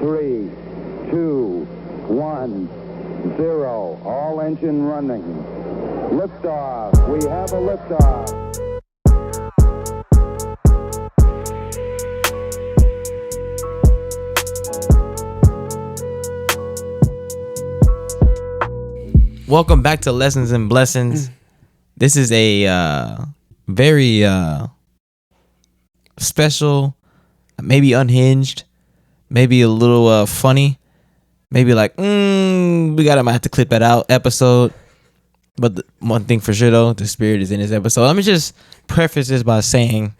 3, 2, 1, 0. All engine running. Liftoff. We have a liftoff. Welcome back to Lessons and Blessings. This is a very special, maybe unhinged, maybe a little funny, maybe like might have to clip that out episode. But one thing for sure though, the spirit is in this episode. Let me just preface this by saying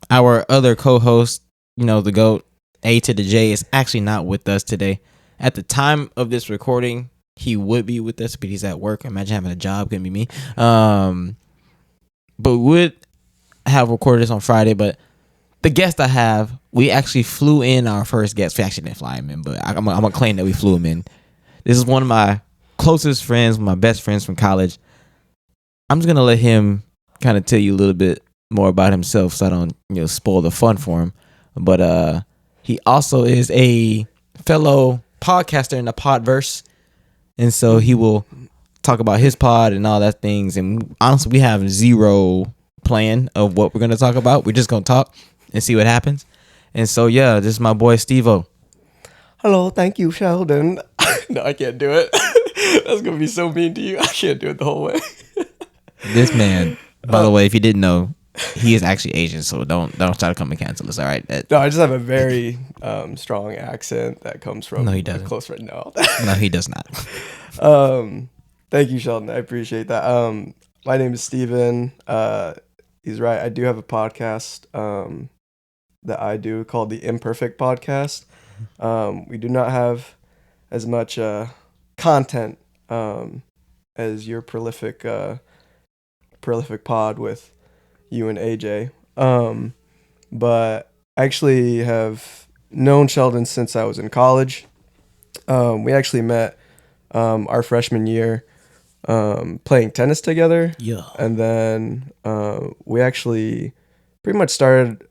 our other co-host, the GOAT, A to the J, is actually not with us today. At the time of this recording, he would be with us, but he's at work. Imagine having a job, couldn't be me. But we would have recorded this on Friday. But the guest I have, we actually flew in our first guest. We actually didn't fly him in, but I'm gonna claim that we flew him in. This is one of my closest friends, my best friends from college. I'm just gonna let him kind of tell you a little bit more about himself, so I don't spoil the fun for him. But he also is a fellow podcaster in the Podverse. And so he will talk about his pod and all that things. And honestly, we have zero plan of what we're going to talk about. We're just going to talk and see what happens. And so, yeah, this is my boy, Steve-O. Hello, thank you, Sheldon. No, I can't do it. That's going to be so mean to you. I can't do it the whole way. This man, by the way, if you didn't know, he is actually Asian. So don't try to come and cancel us, all right? No, I just have a very strong accent that comes from no, he doesn't. A close friend. No. No, he does not. Thank you, Sheldon. I appreciate that. My name is Steven. He's right. I do have a podcast that I do called the Imperfect Podcast. We do not have as much content as your prolific pod with you and AJ. But I actually have known Sheldon since I was in college. We actually met our freshman year playing tennis together. Yeah. And then we actually pretty much started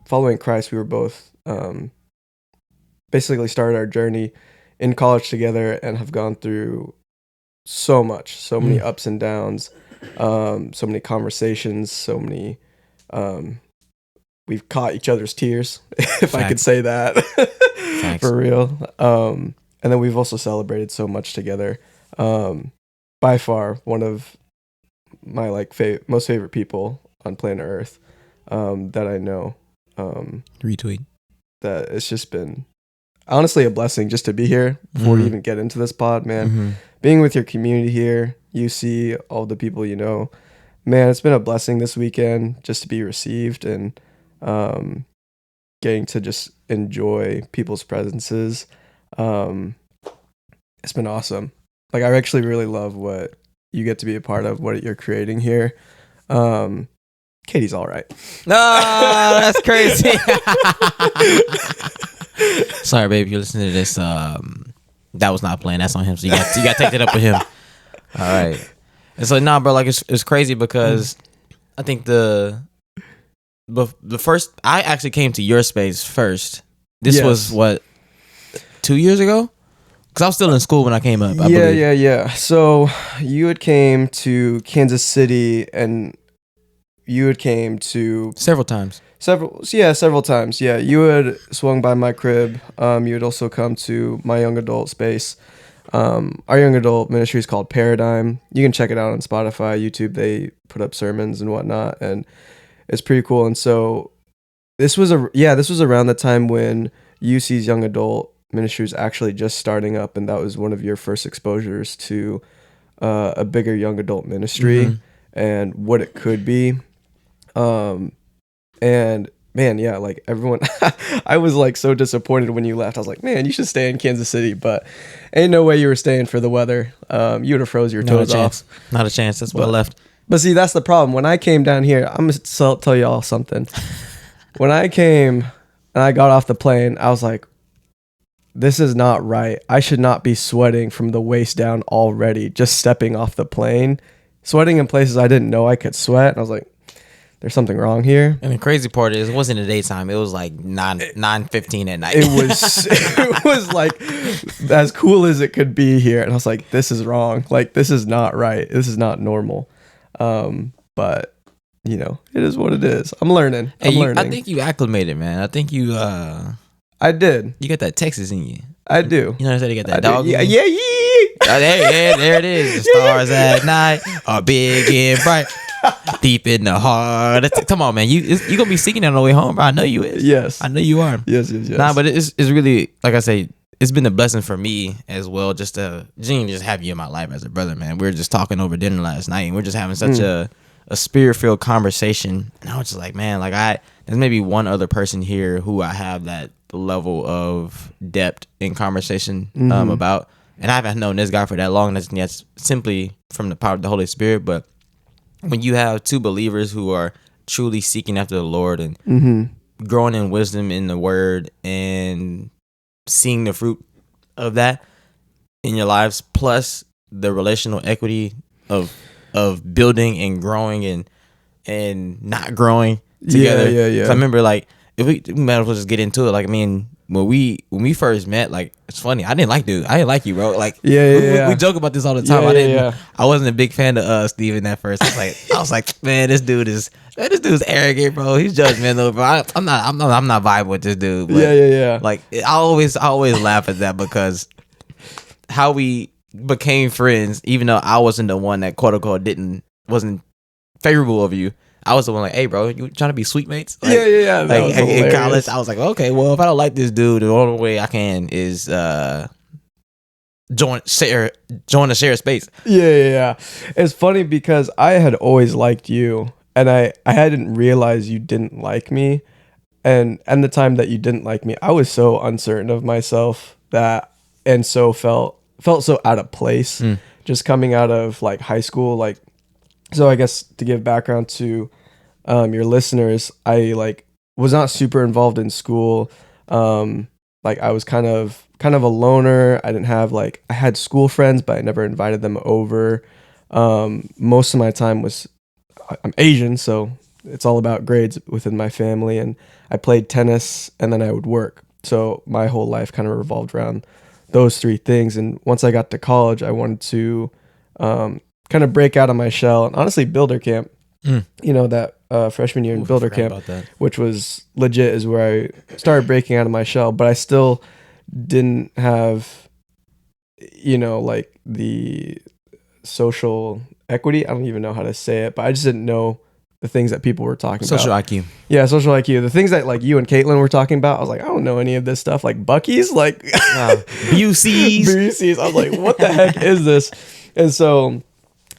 following Christ. We were both basically started our journey in college together and have gone through so many ups and downs, so many conversations, so many we've caught each other's tears, if I could say that. For real. And then we've also celebrated so much together. By far one of my most favorite people on planet Earth that I know. Retweet. That it's just been honestly a blessing just to be here before we even get into this pod, man. Mm-hmm. Being with your community here, you see all the people you know. Man, it's been a blessing this weekend just to be received and getting to just enjoy people's presences. It's been awesome. Like, I actually really love what you get to be a part of, what you're creating here. Katie's all right. No, that's crazy. Sorry, babe, you're listening to this. That was not playing. That's on him. So you got to take that up with him. All right. It's like, nah, bro. Like, it's crazy because I think the first, I actually came to your space first. This was what, 2 years ago? Because I was still in school when I came up. I believe. Yeah. So you had came to Kansas City, and you had came to several times. Several times. Yeah, you had swung by my crib. You had also come to my young adult space. Our young adult ministry is called Paradigm. You can check it out on Spotify, YouTube. They put up sermons and whatnot, and it's pretty cool. And so this was around the time when UC's young adult ministry was actually just starting up, and that was one of your first exposures to a bigger young adult ministry and what it could be. And man, yeah, like everyone, I was like so disappointed when you left. I was like, man, you should stay in Kansas City, but ain't no way you were staying for the weather. You would have froze your toes off. Not a chance. That's why I left. But see, that's the problem. When I came down here, I'm going to tell you all something. When I came and I got off the plane, I was like, this is not right. I should not be sweating from the waist down already, just stepping off the plane, sweating in places I didn't know I could sweat. And I was like, there's something wrong here. And the crazy part is, it wasn't the daytime. It was like 9:15 at night. It was like as cool as it could be here, and I was like, this is wrong. Like, this is not right. This is not normal. But you know, it is what it is. I'm learning. I think you acclimated, man. I think you I did. you got that Texas in you. I do. You know what I'm saying? You got that I dog. do. Yeah, in you. yeah. There it is. The stars at night are big and bright, deep in the heart. Come on, man. You gonna be singing on the way home, bro. I know you is. Yes. I know you are. Yes. Nah, but it's really, like I say, it's been a blessing for me as well, just to just have you in my life as a brother, man. We were just talking over dinner last night, and we're just having such a spirit-filled conversation. And I was just like, man, like there's maybe one other person here who I have that level of depth in conversation about. And I haven't known this guy for that long. That's simply from the power of the Holy Spirit. But when you have two believers who are truly seeking after the Lord and growing in wisdom in the Word and seeing the fruit of that in your lives, plus the relational equity of building and growing and not growing together. Yeah. 'Cause I remember, like, if we might as well just get into it. Like, I mean, when we first met, like, it's funny. I didn't like you, bro. Like, we joke about this all the time. I wasn't a big fan of Steven at first. I was like, man, this dude's arrogant, bro. He's judgmental, bro. I'm not vibing with this dude. But, Yeah. Like, I always laugh at that, because how we became friends, even though I wasn't the one that quote unquote wasn't favorable of you. I was the one like, hey, bro, you trying to be sweet mates? Like, Yeah. That was in hilarious. college, I was like, okay, well, if I don't like this dude, the only way I can is join a shared space. Yeah. It's funny because I had always liked you, and I hadn't realized you didn't like me. And the time that you didn't like me, I was so uncertain of myself and so felt so out of place just coming out of like high school. Like, so I guess to give background to your listeners, I like was not super involved in school. Like, I was kind of a loner. I didn't have like, I had school friends, but I never invited them over. Most of my time I'm Asian, so it's all about grades within my family, and I played tennis and then I would work. So my whole life kind of revolved around those three things. And once I got to college, I wanted to kind of break out of my shell, and honestly, Builder Camp, you know, that freshman year in Builder Camp, which was legit, is where I started breaking out of my shell. But I still didn't have, you know, like the social equity. I don't even know how to say it, but I just didn't know the things that people were talking Social about. IQ. Yeah, social IQ. The things that like you and Caitlin were talking about, I was like, I don't know any of this stuff. Like Bucky's, like BUCs. I was like, what the heck is this? And so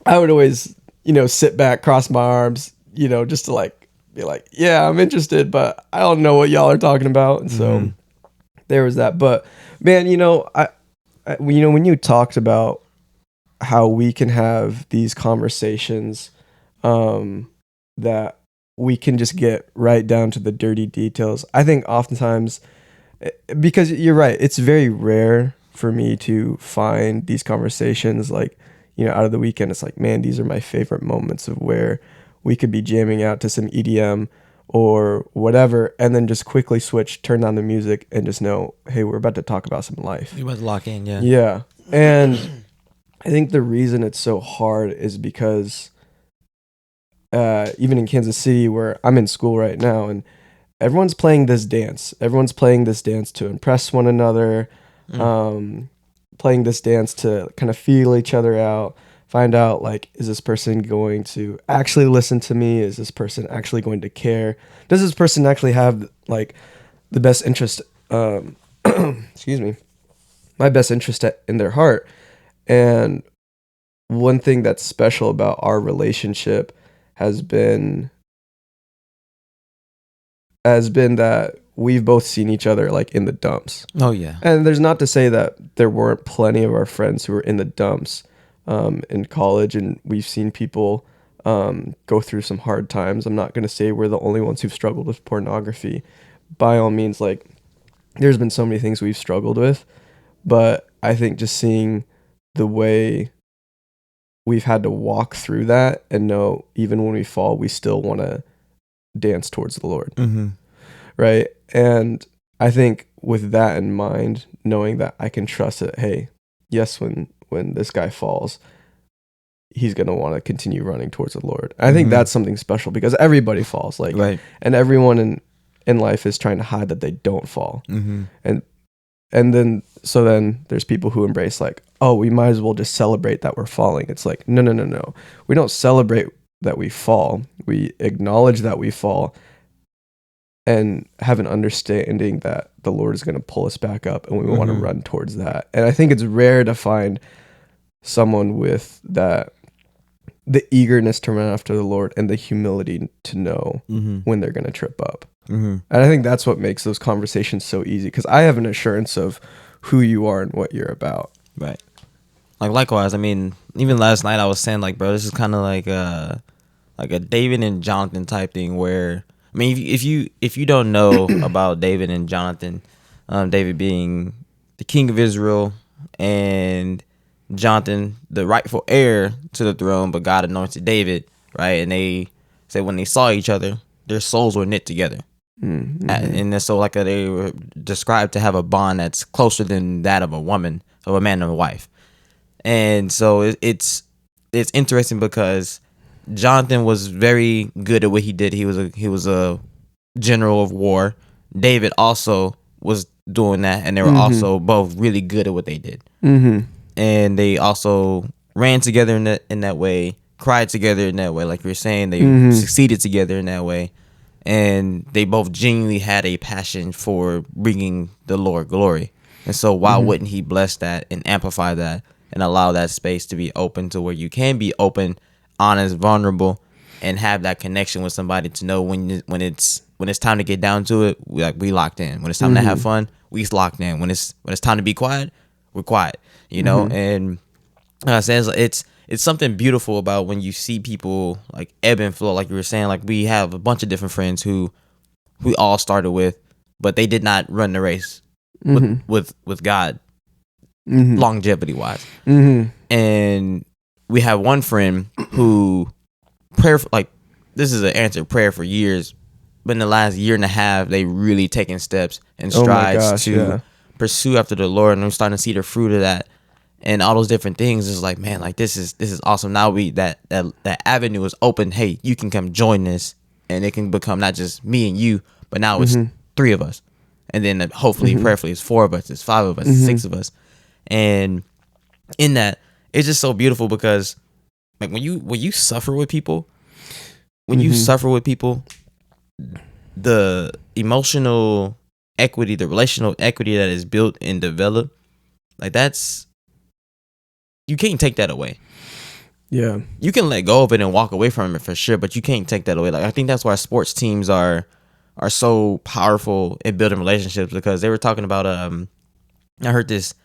I would always, you know, sit back, cross my arms, you know, just to like be like, yeah, I'm interested, but I don't know what y'all are talking about. And so there was that. But man, you know, I when you talked about how we can have these conversations, that we can just get right down to the dirty details. I think oftentimes, because you're right, it's very rare for me to find these conversations like, you know, out of the weekend. It's like, man, these are my favorite moments of where we could be jamming out to some EDM or whatever, and then just quickly switch, turn down the music, and just know, hey, we're about to talk about some life. You about to lock in, yeah. Yeah. And I think the reason it's so hard is because even in Kansas City, where I'm in school right now, and everyone's playing this dance. Everyone's playing this dance to impress one another, playing this dance to kind of feel each other out, find out, like, is this person going to actually listen to me? Is this person actually going to care? Does this person actually have, like, the best interest, excuse me, my best interest in their heart? And one thing that's special about our relationship has been that we've both seen each other like in the dumps. Oh yeah. And there's not to say that there weren't plenty of our friends who were in the dumps in college, and we've seen people go through some hard times. I'm not going to say we're the only ones who've struggled with pornography. By all means, like, there's been so many things we've struggled with, but I think just seeing the way we've had to walk through that and know even when we fall, we still want to dance towards the Lord. Mm-hmm. Right. And I think with that in mind, knowing that I can trust that, hey, yes, when this guy falls, he's going to want to continue running towards the Lord. I think that's something special because everybody falls, like, Right. and everyone in life is trying to hide that they don't fall. Mm-hmm. And then there's people who embrace like, oh, we might as well just celebrate that we're falling. It's like, no. We don't celebrate that we fall. We acknowledge that we fall and have an understanding that the Lord is going to pull us back up, and we want to run towards that. And I think it's rare to find someone with that, the eagerness to run after the Lord and the humility to know when they're going to trip up. And I think that's what makes those conversations so easy, because I have an assurance of who you are and what you're about. Right. Like likewise, I mean, even last night I was saying like, bro, this is kind of like a David and Jonathan type thing where, I mean, if you don't know about David and Jonathan, David being the king of Israel and Jonathan, the rightful heir to the throne, but God anointed David, right? And they said when they saw each other, their souls were knit together. Mm-hmm. And so like they were described to have a bond that's closer than that of a woman, of a man and a wife. And so it's interesting because Jonathan was very good at what he did. He was a general of war. David also was doing that, and they were also both really good at what they did. And they also ran together in that way, cried together in that way, like you were saying. They succeeded together in that way, and they both genuinely had a passion for bringing the Lord glory. And so why wouldn't he bless that and amplify that and allow that space to be open to where you can be open, honest, vulnerable, and have that connection with somebody to know when it's time to get down to it, we locked in. When it's time to have fun, we locked in. When it's time to be quiet, we're quiet. You know, and I says it's something beautiful about when you see people like ebb and flow, like you were saying. Like we have a bunch of different friends who we all started with, but they did not run the race with God longevity wise. And we have one friend who this is an answered prayer for years, but in the last year and a half, they really taken steps and strides to pursue after the Lord, and we're starting to see the fruit of that. And all those different things is like, man, like this is awesome. Now that avenue is open. Hey, you can come join this, and it can become not just me and you, but now it's 3 of us, and then hopefully, prayerfully, it's 4 of us, it's 5 of us, it's 6 of us, and in that, it's just so beautiful because like when you suffer with people, the emotional equity, the relational equity that is built and developed, like you can't take that away. Yeah. You can let go of it and walk away from it for sure, but you can't take that away. Like I think that's why sports teams are so powerful in building relationships, because they were talking about I heard this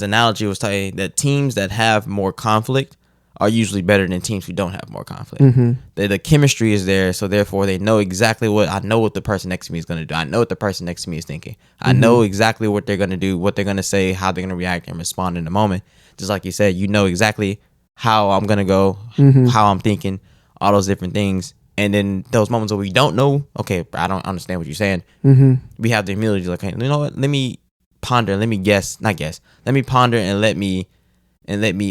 analogy was saying that teams that have more conflict are usually better than teams who don't have more conflict. The chemistry is there, so therefore they know exactly I know what the person next to me is going to do. I know what the person next to me is thinking. I know exactly what they're going to do, what they're going to say, how they're going to react and respond in the moment. Just like you said, you know exactly how I'm going to go, how I'm thinking, all those different things. And then those moments where we don't know, okay, I don't understand what you're saying. We have the humility to like, hey, you know what? Let me ponder, let me ponder and let me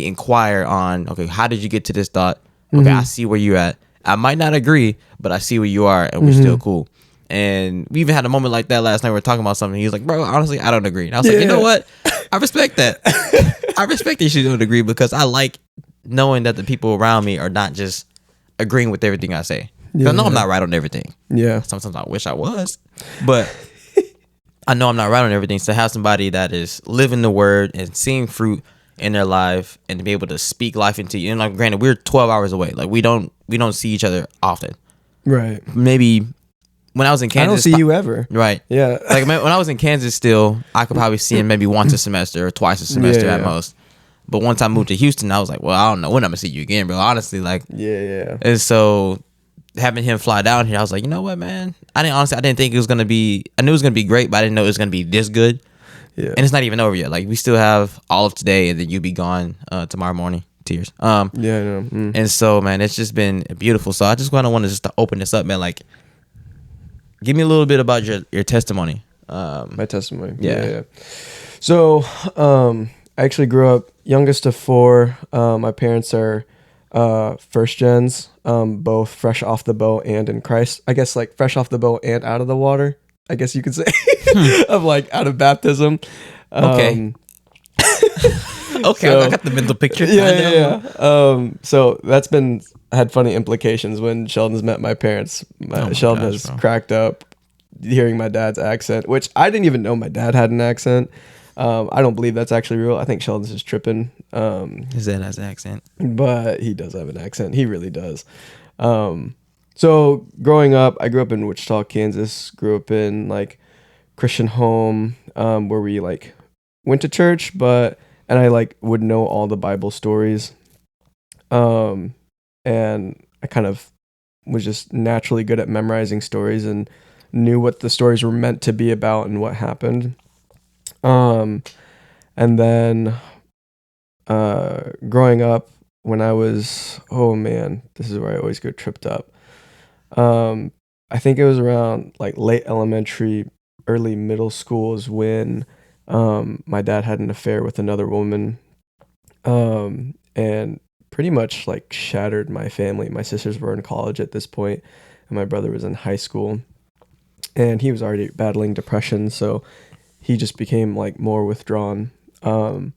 inquire on, okay, how did you get to this thought? Okay, I see where you're at. I might not agree, but I see where you are, and we're still cool. And we even had a moment like that last night. We were talking about something. He was like, bro, honestly, I don't agree. And I was like, you know what? I respect that. I respect that you don't agree, because I like knowing that the people around me are not just agreeing with everything I say. I know I'm not right on everything. Yeah. Sometimes I wish I was, but I know I'm not right on everything. So to have somebody that is living the word and seeing fruit in their life and to be able to speak life into you. And like, granted, we're 12 hours away. Like we don't see each other often. Right. Maybe when I was in Kansas, I don't see you ever. Right. Yeah. Like when I was in Kansas still, I could probably see him maybe once a semester or twice a semester at most. But once I moved to Houston, I was like, well, I don't know when I'm gonna see you again, bro. Honestly, like, yeah. And so having him fly down here, I was like, you know what, man? I didn't think it was gonna be. I knew it was gonna be great, but I didn't know it was gonna be this good. Yeah. And it's not even over yet. Like we still have all of today, and then you'll be gone tomorrow morning. Tears. Yeah, I know. And so, man, it's just been beautiful. So I just want to just to open this up, man. Like, Give me a little bit about your testimony. My testimony. Yeah. So, I actually grew up youngest of 4. My parents are first gens, both fresh off the boat and in Christ. I guess like fresh off the boat and out of the water, I guess you could say. Of like out of baptism. Okay. Okay, So- I got the mental picture. Yeah. So that's had funny implications when Sheldon's met my parents. my Sheldon gosh, has bro. cracked up hearing my dad's accent, which I didn't even know my dad had an accent. I don't believe that's actually real. I think Sheldon's just tripping. His dad has an accent. But he does have an accent. He really does. So growing up, I grew up in Wichita, Kansas. Grew up in like Christian home, where we like went to church, and I like would know all the Bible stories. And I kind of was just naturally good at memorizing stories and knew what the stories were meant to be about and what happened. And then growing up, when I was, oh man, this is where I always get tripped up. I think it was around like late elementary, early middle school is when my dad had an affair with another woman, and pretty much like shattered my family. My sisters were in college at this point, and my brother was in high school, and he was already battling depression, so he just became like more withdrawn. And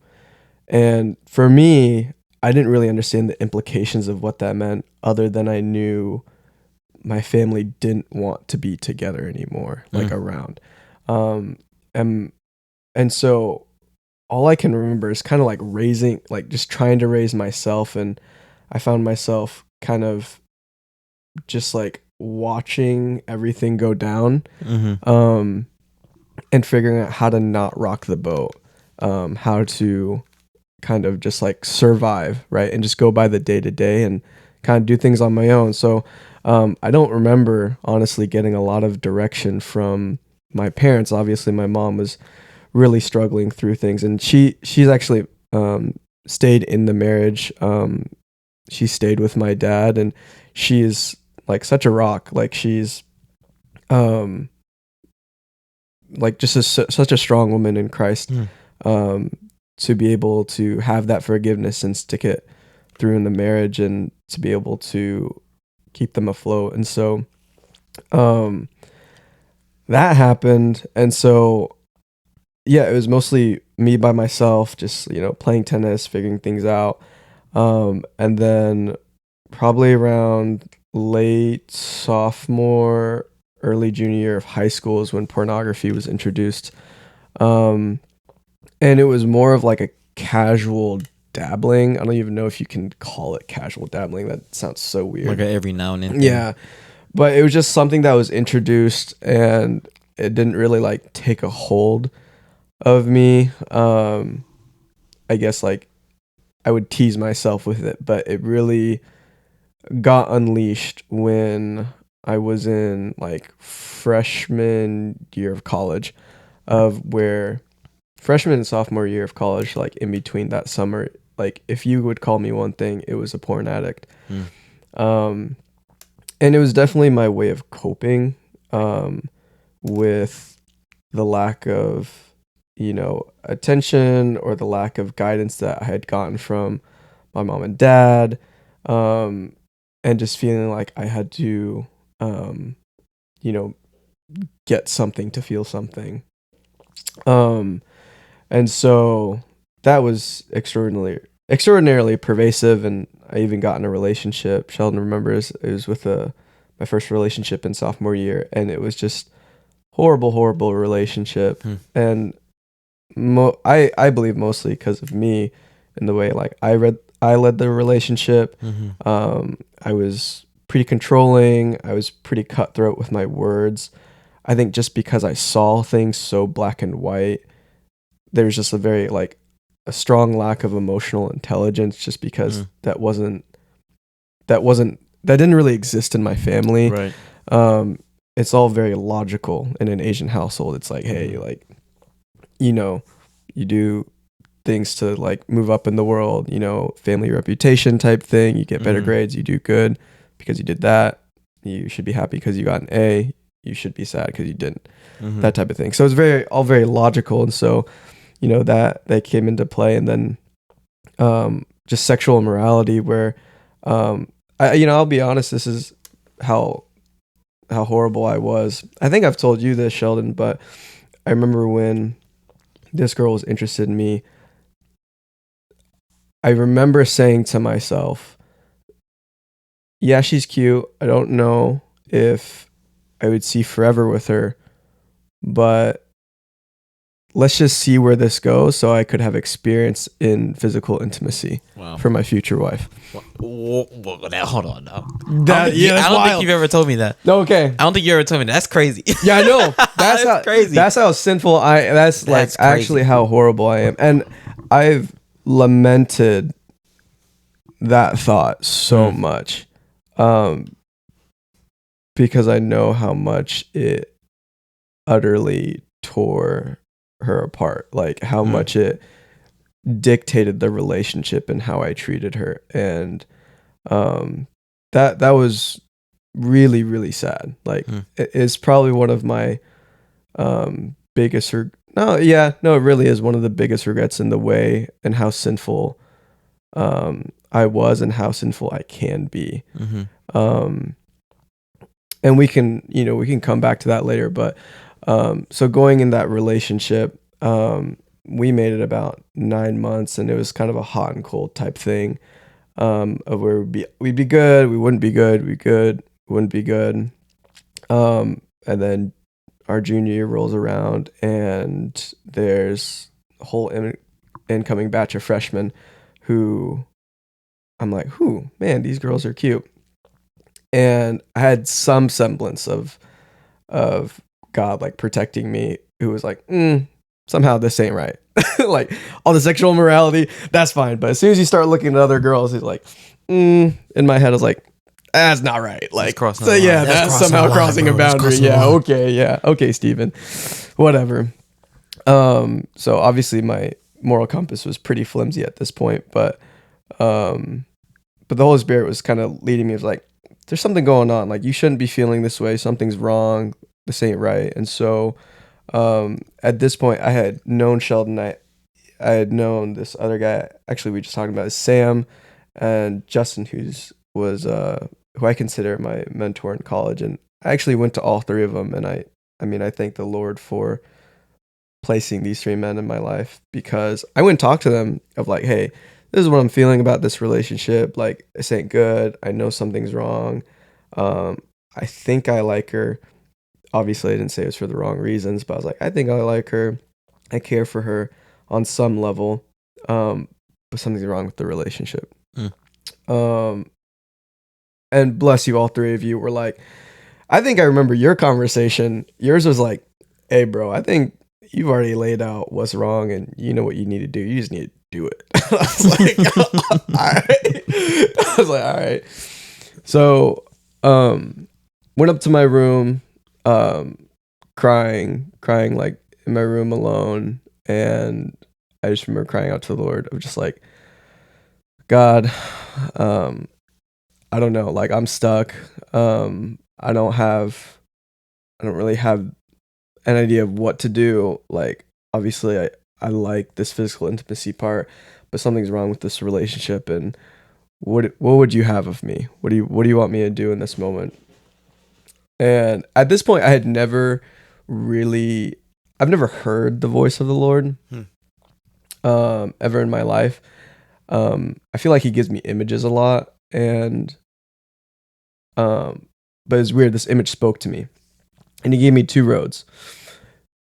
for me, I didn't really understand the implications of what that meant, other than I knew my family didn't want to be together anymore, like around. And so all I can remember is kind of like raising, like just trying to raise myself. And I found myself kind of just like watching everything go down, and figuring out how to not rock the boat, how to kind of just like survive, right? And just go by the day to day and kind of do things on my own. So I don't remember honestly getting a lot of direction from my parents. Obviously my mom was really struggling through things, and she's actually stayed in the marriage. She stayed with my dad, and she is like such a rock. Like she's like just such a strong woman in Christ, to be able to have that forgiveness and stick it through in the marriage, and to be able to keep them afloat. And so that happened. And so yeah, it was mostly me by myself, just, playing tennis, figuring things out. And then probably around late sophomore, early junior year of high school is when pornography was introduced. And it was more of like a casual dabbling. I don't even know if you can call it casual dabbling. That sounds so weird. Like a every now and then thing. Yeah. But it was just something that was introduced, and it didn't really like take a hold of me. I guess like I would tease myself with it, but it really got unleashed when I was in like freshman year of college, freshman and sophomore year of college, like in between that summer, like if you would call me one thing, it was a porn addict. And it was definitely my way of coping with the lack of, attention, or the lack of guidance that I had gotten from my mom and dad, and just feeling like I had to, get something to feel something. And so that was extraordinarily pervasive, and I even got in a relationship. Sheldon remembers it was with my first relationship in sophomore year, and it was just horrible relationship. And I believe mostly because of me and the way like I led the relationship. I was pretty controlling. I was pretty cutthroat with my words. I think just because I saw things so black and white, there was just a strong lack of emotional intelligence, just because that didn't really exist in my family. Right. It's all very logical in an Asian household. It's like, hey, like, you do things to like move up in the world, family reputation type thing. You get better grades, you do good because you did that. You should be happy because you got an A. you should be sad because you didn't. Mhm. That type of thing. So it's all very logical. And so, that came into play. And then just sexual immorality where I'll be honest, this is how horrible I was. I think I've told you this, Sheldon, but I remember when this girl was interested in me, I remember saying to myself, yeah, she's cute. I don't know if I would see forever with her, but let's just see where this goes so I could have experience in physical intimacy for my future wife. Hold on now. That's I don't wild. think you've ever told me that. No, okay. I don't think you ever told me that. That's crazy. Yeah, I know. That's how crazy. That's how sinful that's crazy. actually how horrible I am. And I've lamented that thought so much. Because I know how much it utterly tore her apart. Like how much it dictated the relationship and how I treated her. And that was really, really sad. Like it's probably one of my biggest it really is one of the biggest regrets in the way and how sinful I was and how sinful I can be. And we can come back to that later, but so going in that relationship, we made it about 9 months, and it was kind of a hot and cold type thing, of where we'd be good, we wouldn't be good, wouldn't be good. And then our junior year rolls around, and there's a whole incoming batch of freshmen who I'm like, man, these girls are cute. And I had some semblance of God like protecting me, who was like, somehow this ain't right. Like all the sexual morality, that's fine. But as soon as you start looking at other girls, he's like, in my head, I was like, that's not right. Like, so yeah, that's somehow crossing a boundary. Yeah, okay, Steven. Whatever. So obviously my moral compass was pretty flimsy at this point, but the Holy Spirit was kind of leading me. It was like, there's something going on. Like, you shouldn't be feeling this way. Something's wrong. This ain't right. And so at this point, I had known Sheldon. I had known this other guy. Actually, we just talked about is Sam and Justin, who I consider my mentor in college. And I actually went to all three of them. And I thank the Lord for placing these three men in my life, because I went and talked to them of like, hey, this is what I'm feeling about this relationship. Like, this ain't good. I know something's wrong. I think I like her. Obviously, I didn't say it was for the wrong reasons, but I was like, I think I like her. I care for her on some level. But something's wrong with the relationship. And bless you, all three of you were like, I think I remember your conversation. Yours was like, hey, bro, I think you've already laid out what's wrong and you know what you need to do. You just need to do it. I was like, all right. So, went up to my room, crying like in my room alone. And I just remember crying out to the Lord of just like, God, I don't know, like I'm stuck. I don't really have an idea of what to do. Like, obviously I like this physical intimacy part, but something's wrong with this relationship. And what would you have of me? What do you want me to do in this moment? And at this point, I've never heard the voice of the Lord ever in my life. I feel like he gives me images a lot, and but it's weird. This image spoke to me, and he gave me two roads.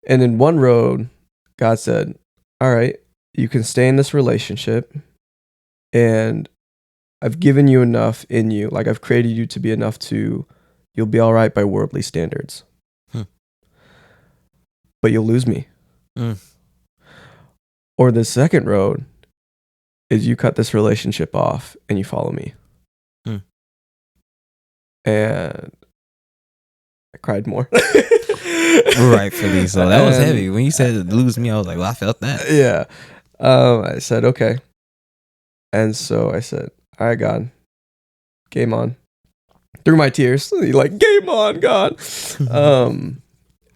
And in one road, God said, all right, you can stay in this relationship, and I've given you enough in you. Like, I've created you to be enough you'll be all right by worldly standards. But you'll lose me. Or the second road is you cut this relationship off and you follow me. And I cried more. Rightfully so. That was heavy. When you said lose me, I was like, well, I felt that. Yeah. I said, okay. And so I said, all right, God, game on. through my tears, like, game on, God.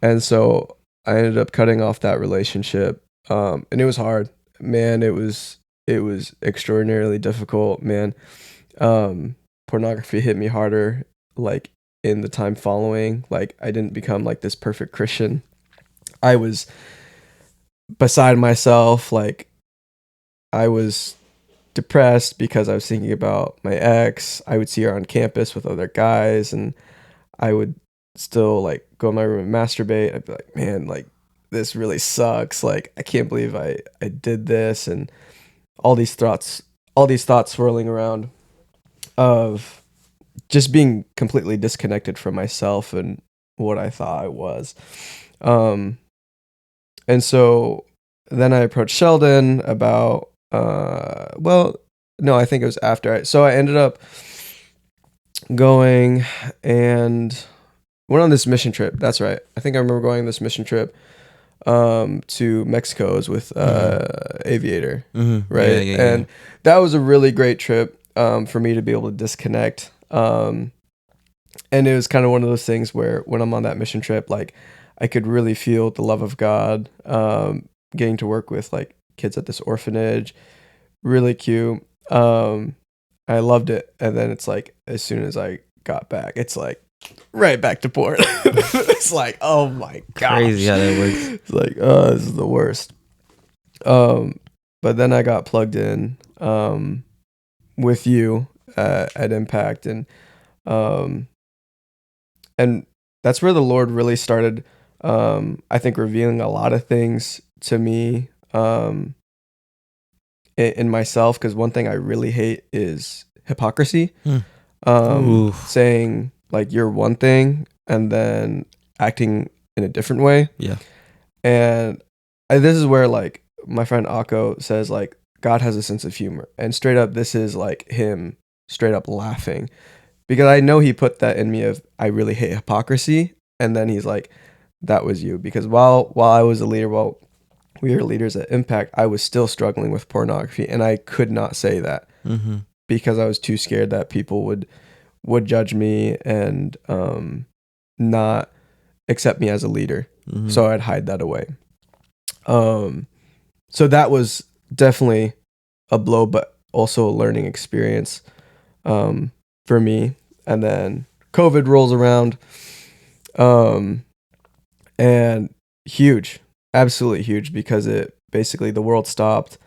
And so I ended up cutting off that relationship. And it was hard, man. It was extraordinarily difficult, man. Pornography hit me harder, like, in the time following. Like, I didn't become like this perfect Christian. I was beside myself. Like, I was depressed because I was thinking about my ex. I would see her on campus with other guys, and I would still, like, go in my room and masturbate. I'd be like, man, like, this really sucks. Like, I can't believe I did this, and all these thoughts swirling around of just being completely disconnected from myself and what I thought I was. And so then I approached Sheldon about, no, I think it was after. So I ended up going and went on this mission trip. That's right. I think I remember going on this mission trip to Mexico. It was with Aviator, right? Yeah. And that was a really great trip for me to be able to disconnect. And it was kind of one of those things where when I'm on that mission trip, like, I could really feel the love of God, getting to work with, like, kids at this orphanage. Really cute. I loved it. And then it's like, as soon as I got back, it's like right back to port. It's like, oh my gosh. Crazy how that works. It's like, oh, this is the worst. But then I got plugged in with you at Impact, and that's where the Lord really started, I think, revealing a lot of things to me in myself, because one thing I really hate is hypocrisy. Saying, like, you're one thing and then acting in a different way. Yeah. And this is where, like, my friend Akko says, like, God has a sense of humor, and straight up, this is like him straight up laughing, because I know he put that in me of, I really hate hypocrisy. And then he's like, that was you, because while I was a leader, while we were leaders at Impact, I was still struggling with pornography, and I could not say that because I was too scared that people would judge me and not accept me as a leader. So I'd hide that away. So that was definitely a blow, but also a learning experience for me. And then COVID rolls around, and huge, absolutely huge, because it basically, the world stopped.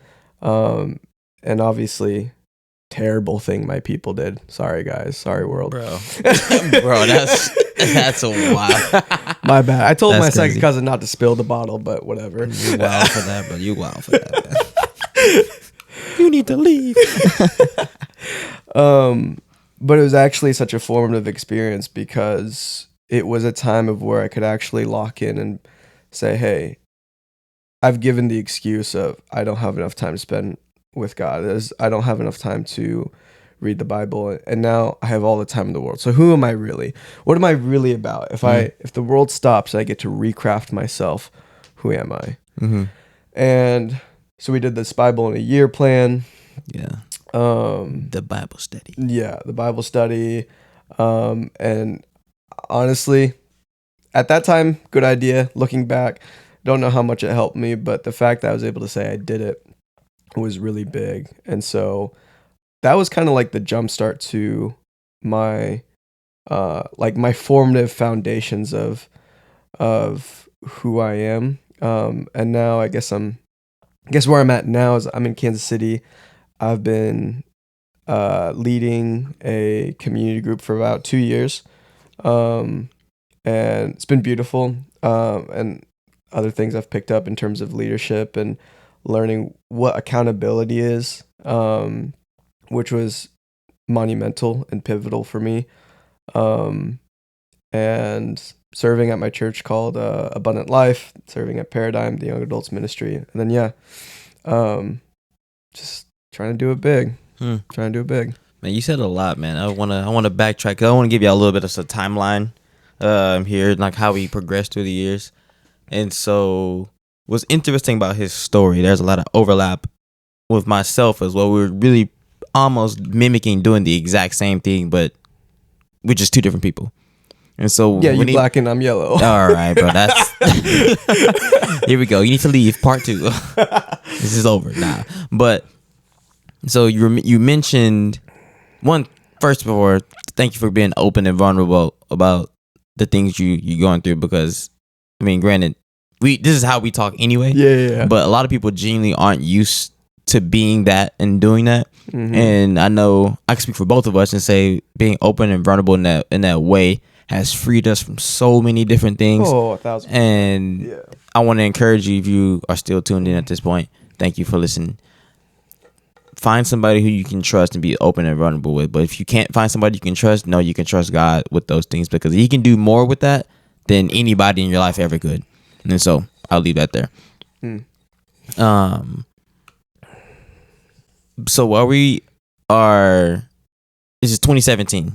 And obviously, terrible thing my people did. Sorry guys, sorry world, bro. That's a wow. My bad. I told That's my crazy. second cousin not to spill the bottle, but whatever. You wild for that, bro. You wild for that, man. You need to leave. But it was actually such a formative experience, because it was a time of where I could actually lock in and say, hey, I've given the excuse of, I don't have enough time to spend with God. I don't have enough time to read the Bible, and now I have all the time in the world. So who am I really? What am I really about? If the world stops, I get to recraft myself. Who am I? And so we did this Bible in a year plan. Yeah. The Bible study. Yeah, the Bible study. And honestly, at that time, good idea. Looking back, don't know how much it helped me, but the fact that I was able to say I did it was really big. And so that was kind of like the jumpstart to my like my formative foundations of who I am. And now I guess where I'm at now is I'm in Kansas City. I've been leading a community group for about 2 years. And it's been beautiful. And other things I've picked up in terms of leadership and learning what accountability is, which was monumental and pivotal for me. And serving at my church called Abundant Life, serving at Paradigm, the young adults ministry. And then, just trying to do it big. Trying to do it big. Man, you said a lot, man. I wanna backtrack, 'cause I want to give you a little bit of a timeline here, like how we progressed through the years. And so what's interesting about his story, there's a lot of overlap with myself as well. We were really almost mimicking doing the exact same thing, but we're just two different people. And so Yeah, you black and I'm yellow. All right, bro. That's here we go. You need to leave part 2. This is over. Nah. But so you mentioned one first before. Thank you for being open and vulnerable about the things you going through, because I mean, granted, this is how we talk anyway. Yeah. But a lot of people genuinely aren't used to being that and doing that. Mm-hmm. And I know I can speak for both of us and say being open and vulnerable in that way has freed us from so many different things. Oh, 1,000%. And I want to encourage you, if you are still tuned in at this point, thank you for listening. Find somebody who you can trust and be open and vulnerable with. But if you can't find somebody you can trust, no, you can trust God with those things, because he can do more with that than anybody in your life ever could. And so I'll leave that there. So while we are, this is 2017.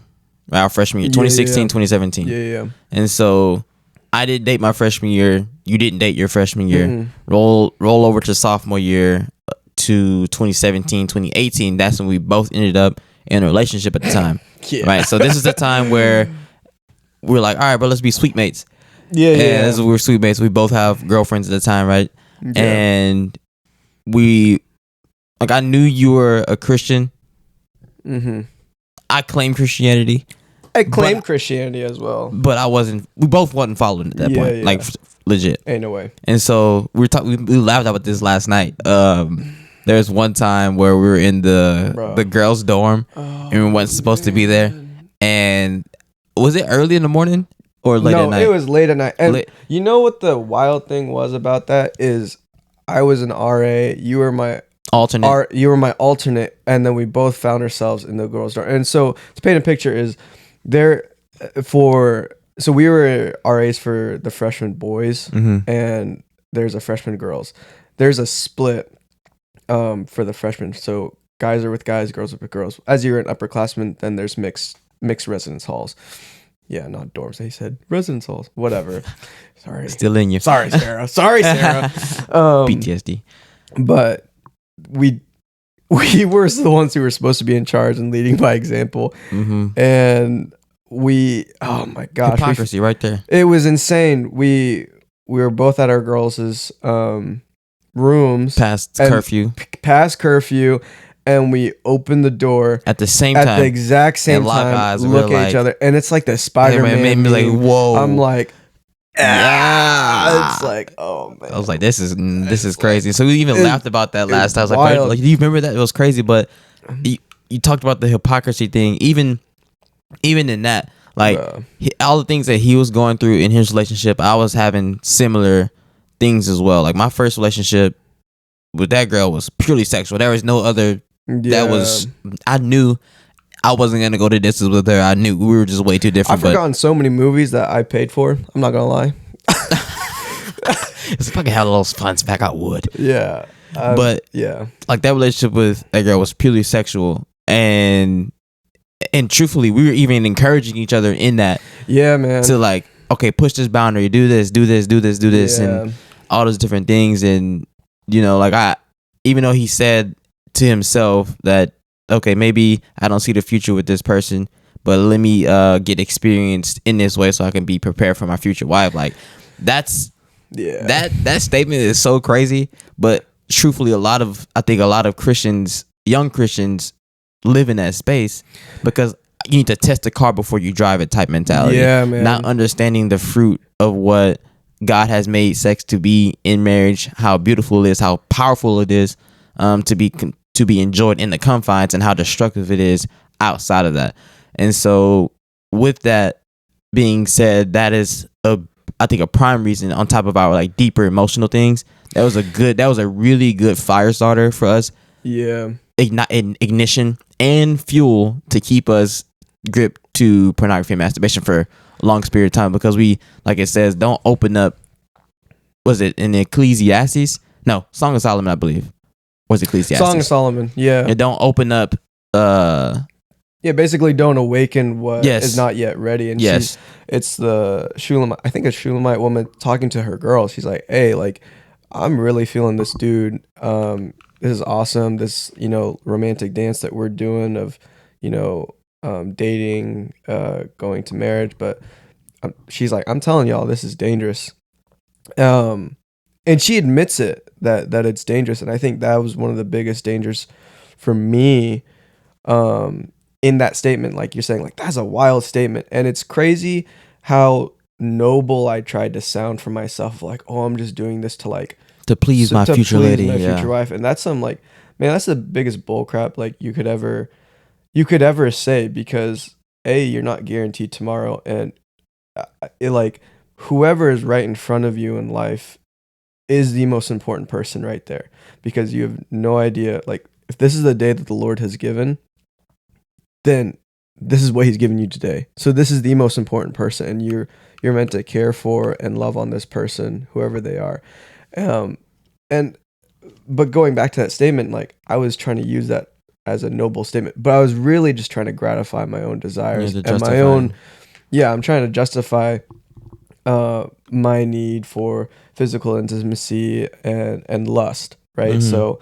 Our freshman year, 2016, 2017. Yeah. And so I didn't date my freshman year. You didn't date your freshman year. Mm-hmm. Roll over to sophomore year to 2017, 2018. That's when we both ended up in a relationship at the time. Right. So this is the time where we're like, all right, bro, let's be sweet mates. Yeah. We're sweet mates. We both have girlfriends at the time, right? Yeah. And I knew you were a Christian. Mm-hmm. I claimed Christianity. I claimed Christianity as well, but I wasn't. We both wasn't following at that point, like legit. Ain't no way. And so we laughed about this last night. There was one time where we were in the girls' dorm, and we weren't supposed to be there. And was it early in the morning or late at night? No, it was late at night. And you know what the wild thing was about that is, I was an RA. You were my alternate. You were my alternate, and then we both found ourselves in the girls' dorm. And so to paint a picture is. So we were RAs for the freshman boys, mm-hmm. and there's a freshman girls. There's a split for the freshmen. So guys are with guys, girls are with girls. As you're an upperclassman, then there's mixed residence halls. Yeah, not dorms. They said residence halls. Whatever. Sorry. Still in you. Sorry, Sarah. PTSD. But we were the ones who were supposed to be in charge and leading by example. Mm-hmm. And oh my gosh. Hypocrisy right there. It was insane. We were both at our girls' rooms. Past curfew. And we opened the door. At the same time. At the exact same time. Look at each other. And it's like the Spider-Man. It made me like, whoa. I'm like, it's like, oh man. I was like, this is crazy. So we even laughed about that last time. I was like, do you remember that? It was crazy. But you talked about the hypocrisy thing. Even in that, like all the things that he was going through in his relationship, I was having similar things as well. Like my first relationship with that girl was purely sexual. There was no other. I knew I wasn't gonna go the distance with her. I knew we were just way too different. I've forgotten so many movies that I paid for. I'm not gonna lie. If I could have those funds back, I would. Yeah. But like that relationship with that girl was purely sexual, and truthfully, we were even encouraging each other in that. Yeah, man. To like, okay, push this boundary, do this, and all those different things. And you know, like even though he said to himself that, okay, maybe I don't see the future with this person, but let me get experienced in this way so I can be prepared for my future wife. Like that statement is so crazy, but truthfully, I think a lot of Christians, young Christians, live in that space because you need to test the car before you drive it type mentality. Yeah, man. Not understanding the fruit of what God has made sex to be in marriage, how beautiful it is, how powerful it is, to be enjoyed in the confines, and how destructive it is outside of that. And so with that being said, that is I think a prime reason, on top of our like deeper emotional things, that was a really good fire starter for us. Yeah. Ignition and fuel to keep us gripped to pornography and masturbation for a long period of time, because we, like it says, don't open up. Was it in Ecclesiastes? No, Song of Solomon, I believe. Was Ecclesiastes? Song of Solomon, yeah. And don't open up. Basically don't awaken what is not yet ready. And it's the Shulamite. I think a Shulamite woman talking to her girl. She's like, "Hey, like, I'm really feeling this dude. This is awesome. This romantic dance that we're doing of dating, going to marriage, but she's like, I'm telling y'all, this is dangerous. And she admits it that it's dangerous, and I think that was one of the biggest dangers for me, in that statement. Like you're saying, like that's a wild statement, and it's crazy how noble I tried to sound for myself. Like, oh, I'm just doing this to like To please my future lady, my yeah. future wife, and that's some like, man, that's the biggest bull crap like you could ever say, because you're not guaranteed tomorrow, and like whoever is right in front of you in life is the most important person right there, because you have no idea. Like if this is the day that the Lord has given, then this is what he's given you today. So this is the most important person, and you're meant to care for and love on this person, whoever they are. And but going back to that statement, like I was trying to use that as a noble statement, but I was really just trying to gratify my own desires and my own. Yeah, I'm trying to justify my need for physical intimacy and lust, right? Mhm. So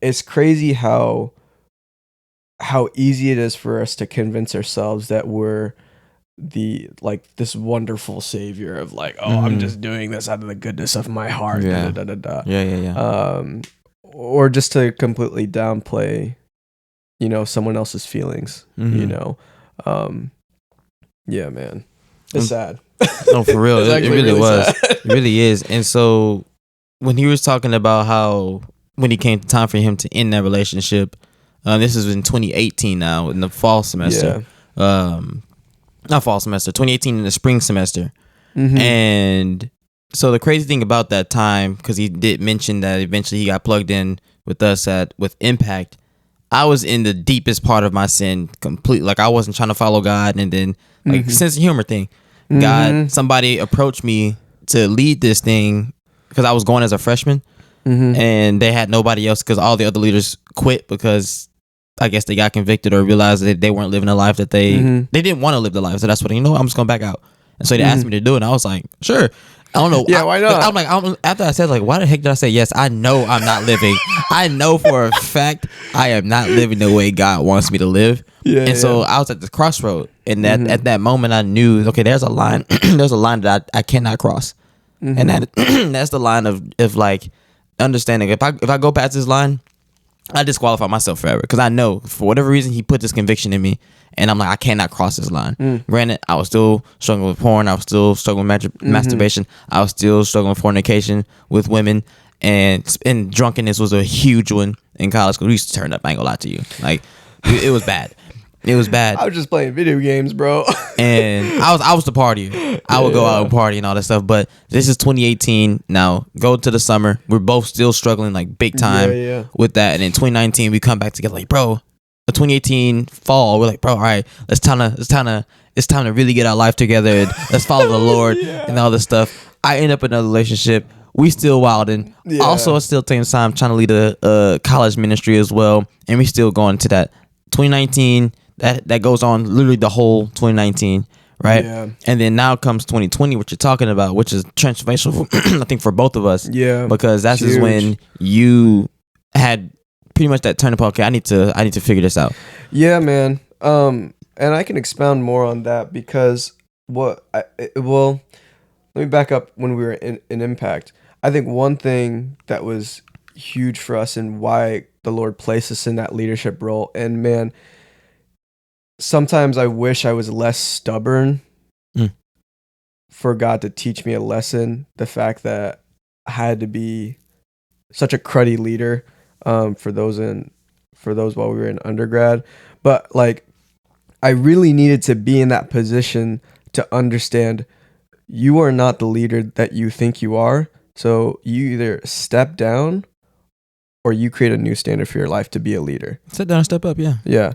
it's crazy how easy it is for us to convince ourselves that we're the like this wonderful savior of like, oh, I'm just doing this out of the goodness of my heart. Yeah. Da, da, da, da, da. Yeah. Or just to completely downplay, someone else's feelings. Yeah, man, it's sad. No, for real. It's it actually really was. sad. It really is. And so when he was talking about how when it came time for him to end that relationship, this is in 2018 now, in the fall semester. Not fall semester, 2018 in the spring semester. Mhm. And so the crazy thing about that time, because he did mention that eventually he got plugged in with us with Impact, I was in the deepest part of my sin completely. Like I wasn't trying to follow God, and then like sense of humor thing. God, somebody approached me to lead this thing because I was going as a freshman, and they had nobody else because all the other leaders quit because I guess they got convicted or realized that they weren't living a life that they didn't want to live the life. So that's what, I'm just going back out. And so they asked me to do it, and I was like, sure. I don't know. Yeah, why not? I'm like, after I said, like, why the heck did I say yes? I know I'm not living. I know for a fact I am not living the way God wants me to live. And so I was at the crossroad, and at that moment I knew, okay, there's a line. There's a line that I cannot cross, and that's the line of like understanding. If I go past this line, I disqualify myself forever, because I know for whatever reason he put this conviction in me, and I'm like, I cannot cross this line. Granted, I was still struggling with porn, I was still struggling with masturbation, I was still struggling with fornication with women, and drunkenness was a huge one in college because we used to turn up. I ain't gonna lie to you, like it was bad. It was bad. I was just playing video games, bro. And I was the partier. I would go out and party and all that stuff. But this is 2018 now. Go to the summer. We're both still struggling like big time with that. And in 2019 we come back together like, bro. The 2018 fall, we're like, bro, all right, it's time to really get our life together and let's follow the Lord and all this stuff. I end up in another relationship. We still wilding. Also, it's still taking time trying to lead a college ministry as well, and we still going to that 2019. That goes on literally the whole 2019, right? Yeah. And then now comes 2020, what you're talking about, which is transformational, I think, for both of us. Yeah. Because that's just when you had pretty much that turning point. Okay, I need to figure this out. Yeah, man. And I can expound more on that because let me back up when we were in Impact. I think one thing that was huge for us and why the Lord placed us in that leadership role, and man, sometimes I wish I was less stubborn for God to teach me a lesson. The fact that I had to be such a cruddy leader for those while we were in undergrad, but like I really needed to be in that position to understand you are not the leader that you think you are. So you either step down or you create a new standard for your life to be a leader. Sit down and step up, yeah. Yeah.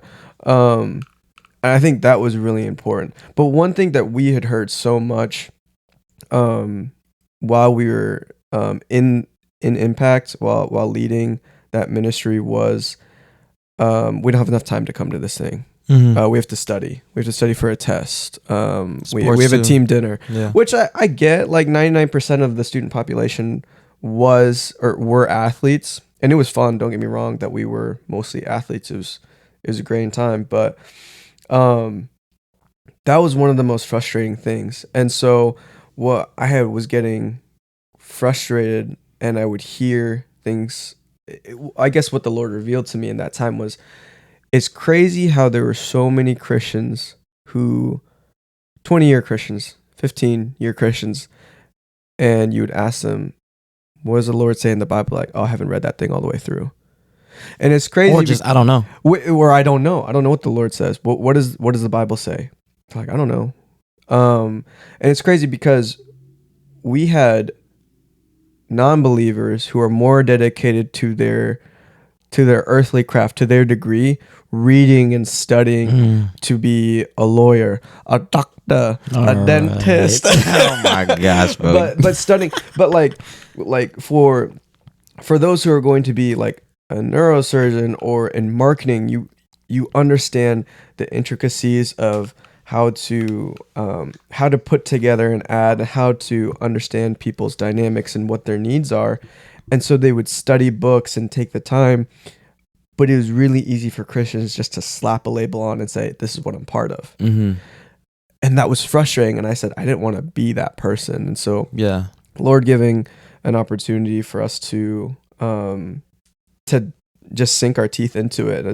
And I think that was really important. But one thing that we had heard so much while we were in Impact, while leading that ministry, was we don't have enough time to come to this thing. We have to study. We have to study for a test. We have a team dinner, which I get. Like 99% of the student population were athletes, and it was fun. Don't get me wrong that we were mostly athletes. It was a great time, but That was one of the most frustrating things. And so what I had was getting frustrated, and I would hear things. I guess what the Lord revealed to me in that time was, it's crazy how there were so many Christians who 20-year Christians, 15-year Christians, and you would ask them, what does the Lord say in the Bible? Like, oh, I haven't read that thing all the way through. And it's crazy. Or just, I don't know. Or I don't know. I don't know what the Lord says. What does the Bible say? Like, I don't know. And it's crazy because we had non-believers who are more dedicated to their earthly craft, to their degree, reading and studying to be a lawyer, a doctor, a dentist. Oh my gosh, bro. but studying, but like for those who are going to be like a neurosurgeon or in marketing, you understand the intricacies of how to put together an ad, how to understand people's dynamics and what their needs are. And so they would study books and take the time, but it was really easy for Christians just to slap a label on and say, this is what I'm part of. Mm-hmm. And that was frustrating. And I said, I didn't want to be that person. And so Yeah. Lord giving an opportunity for us to just sink our teeth into it,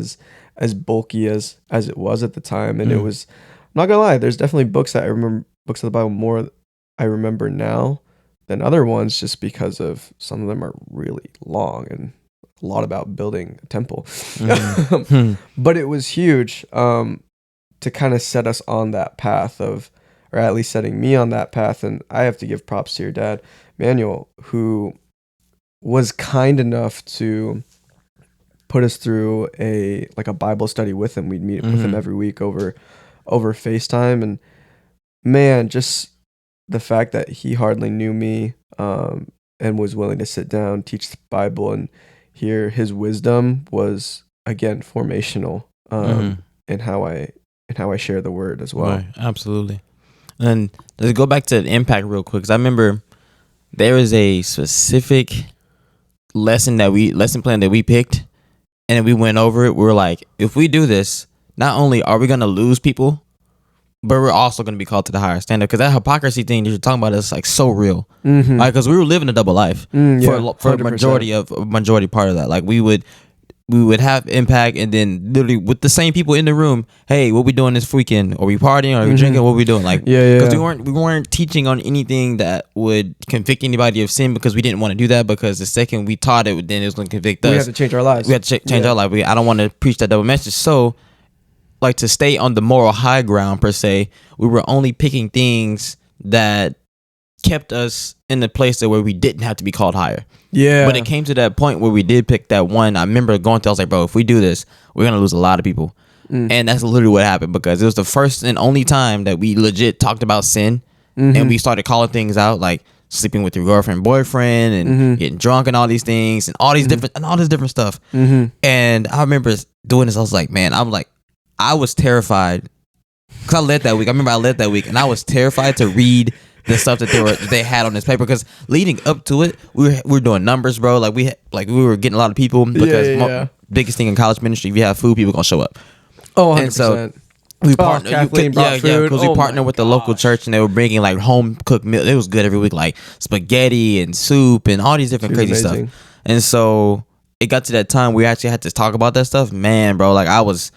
as bulky as it was at the time. And it was, I'm not gonna lie, there's definitely books of the Bible more I remember now than other ones, just because of some of them are really long and a lot about building a temple. But it was huge to kind of set us on that path of, or at least setting me on that path. And I have to give props to your dad, Manuel, who was kind enough to put us through a Bible study with him. We'd meet with him every week over FaceTime. And man, just the fact that he hardly knew me and was willing to sit down, teach the Bible, and hear his wisdom was, again, formational in how I share the word as well. Right, absolutely. And let's go back to the impact real quick, because I remember there is a specific lesson plan that we picked, and we went over it. We were like, if we do this, not only are we going to lose people, but we're also going to be called to the higher standard. Because that hypocrisy thing that you're talking about is like so real. Like, because we were living a double life for a majority part of that. Like we would have impact, and then literally with the same people in the room, hey, what we doing this weekend? Are we partying? Are we drinking? What we doing? Like, because we weren't teaching on anything that would convict anybody of sin, because we didn't want to do that, because the second we taught it, then it was going to convict us. We had to change our lives. We had to change our life. I don't want to preach that double message. So, like, to stay on the moral high ground per se, we were only picking things that kept us in the place where we didn't have to be called higher. Yeah. But it came to that point where we did pick that one. I remember going to, I was like, bro, if we do this, we're going to lose a lot of people. And that's literally what happened, because it was the first and only time that we legit talked about sin. And we started calling things out, like sleeping with your girlfriend, boyfriend, and getting drunk and all these things and all these different stuff. And I remember doing this. I was like, man, I was terrified, because I led that week. I remember I led that week, and I was terrified to read the stuff that they had on this paper, because leading up to it, we were doing numbers, bro. Like we were getting a lot of people, because biggest thing in college ministry, if you have food, people gonna show up. Oh, 100%. And so we partnered. Because we partnered with the local church, and they were bringing like home cooked meal. It was good every week, like spaghetti and soup and all these different crazy stuff. And so it got to that time we actually had to talk about that stuff. Man, bro, like I was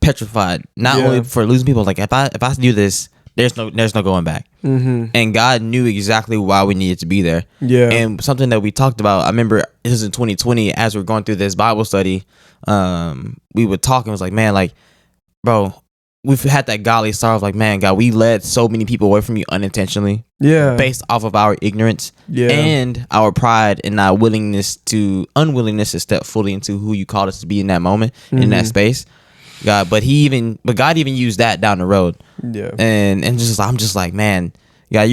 petrified, not only for losing people. Like if I do this, there's no going back. And God knew exactly why we needed to be there. And something that we talked about, I remember this was in 2020, as we were going through this Bible study, we would talk and was like, man, like, bro, we've had that godly sorrow of like, man, God, we led so many people away from you unintentionally. Based off of our ignorance and our pride and our unwillingness to step fully into who you called us to be in that moment, in that space. God, but God even used that down the road. And I'm just like, man, yeah,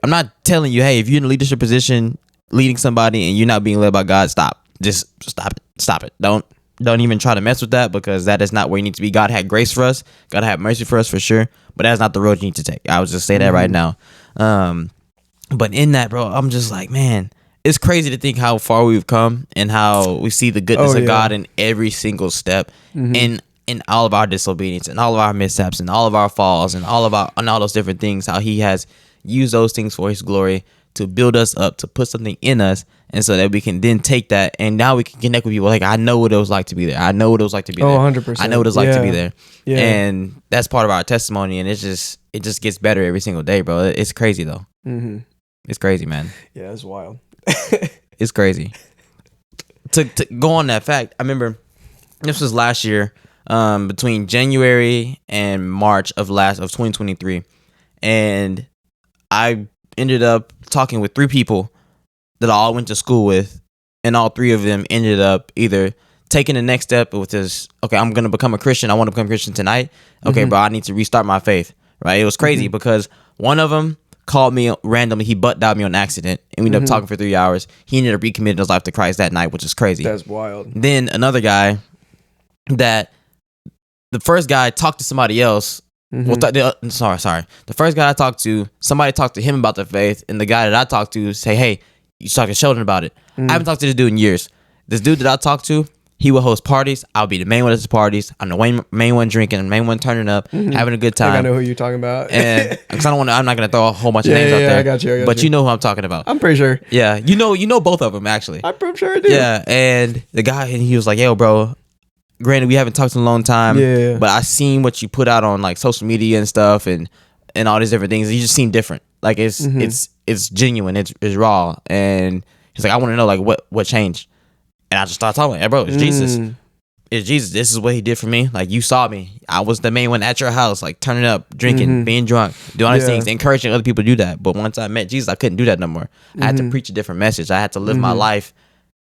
I'm not telling you, hey, if you're in a leadership position leading somebody and you're not being led by God, stop. Just stop it. Don't even try to mess with that, because that is not where you need to be. God had grace for us. God had mercy for us for sure, but that's not the road you need to take. I would just say that right now. But in that, bro, I'm just like, man, it's crazy to think how far we've come and how we see the goodness of God in every single step. And in all of our disobedience and all of our mishaps and all of our falls and all those different things, how he has used those things for his glory to build us up, to put something in us, and so that we can then take that and now we can connect with people. Like, I know what it was like to be there. I know what it was like to be there. 100%. I know what it's like to be there. Yeah. And that's part of our testimony, and it just gets better every single day, bro. It's crazy though. Mm-hmm. It's crazy, man. Yeah, it's wild. It's crazy. To go on that fact, I remember this was last year, between January and March of 2023, and I ended up talking with 3 people that I all went to school with, and all 3 of them ended up either taking the next step with this, okay, I'm going to become a Christian. I want to become a Christian tonight. Okay, bro, I need to restart my faith, right? It was crazy because one of them called me randomly. He butt dialed me on accident, and we ended up talking for 3 hours. He ended up recommitting his life to Christ that night, which is crazy. That's wild. Then another guy that the first guy talked to somebody else. Well, sorry. The first guy I talked to, somebody talked to him about the faith, and the guy that I talked to say, hey, you talk to Sheldon about it. I haven't talked to this dude in years. This dude that I talked to, he would host parties. I'll be the main one at the parties. I'm the main one drinking, the main one turning up, having a good time. I know who you're talking about. And because I'm not gonna throw a whole bunch of names out there. I got you. But you know who I'm talking about. I'm pretty sure. Yeah, you know both of them actually. I'm pretty sure I do. Yeah, and the guy, and he was like, yo, bro, granted we haven't talked in a long time, but I seen what you put out on like social media and stuff, and all these different things. You just seem different. Like it's genuine. It's raw. And he's like, I want to know like what changed. And I just started talking, hey, bro, it's Jesus. It's Jesus. This is what he did for me. Like, you saw me. I was the main one at your house, like turning up, drinking, being drunk, doing all these things, encouraging other people to do that. But once I met Jesus, I couldn't do that no more. I had to preach a different message. I had to live my life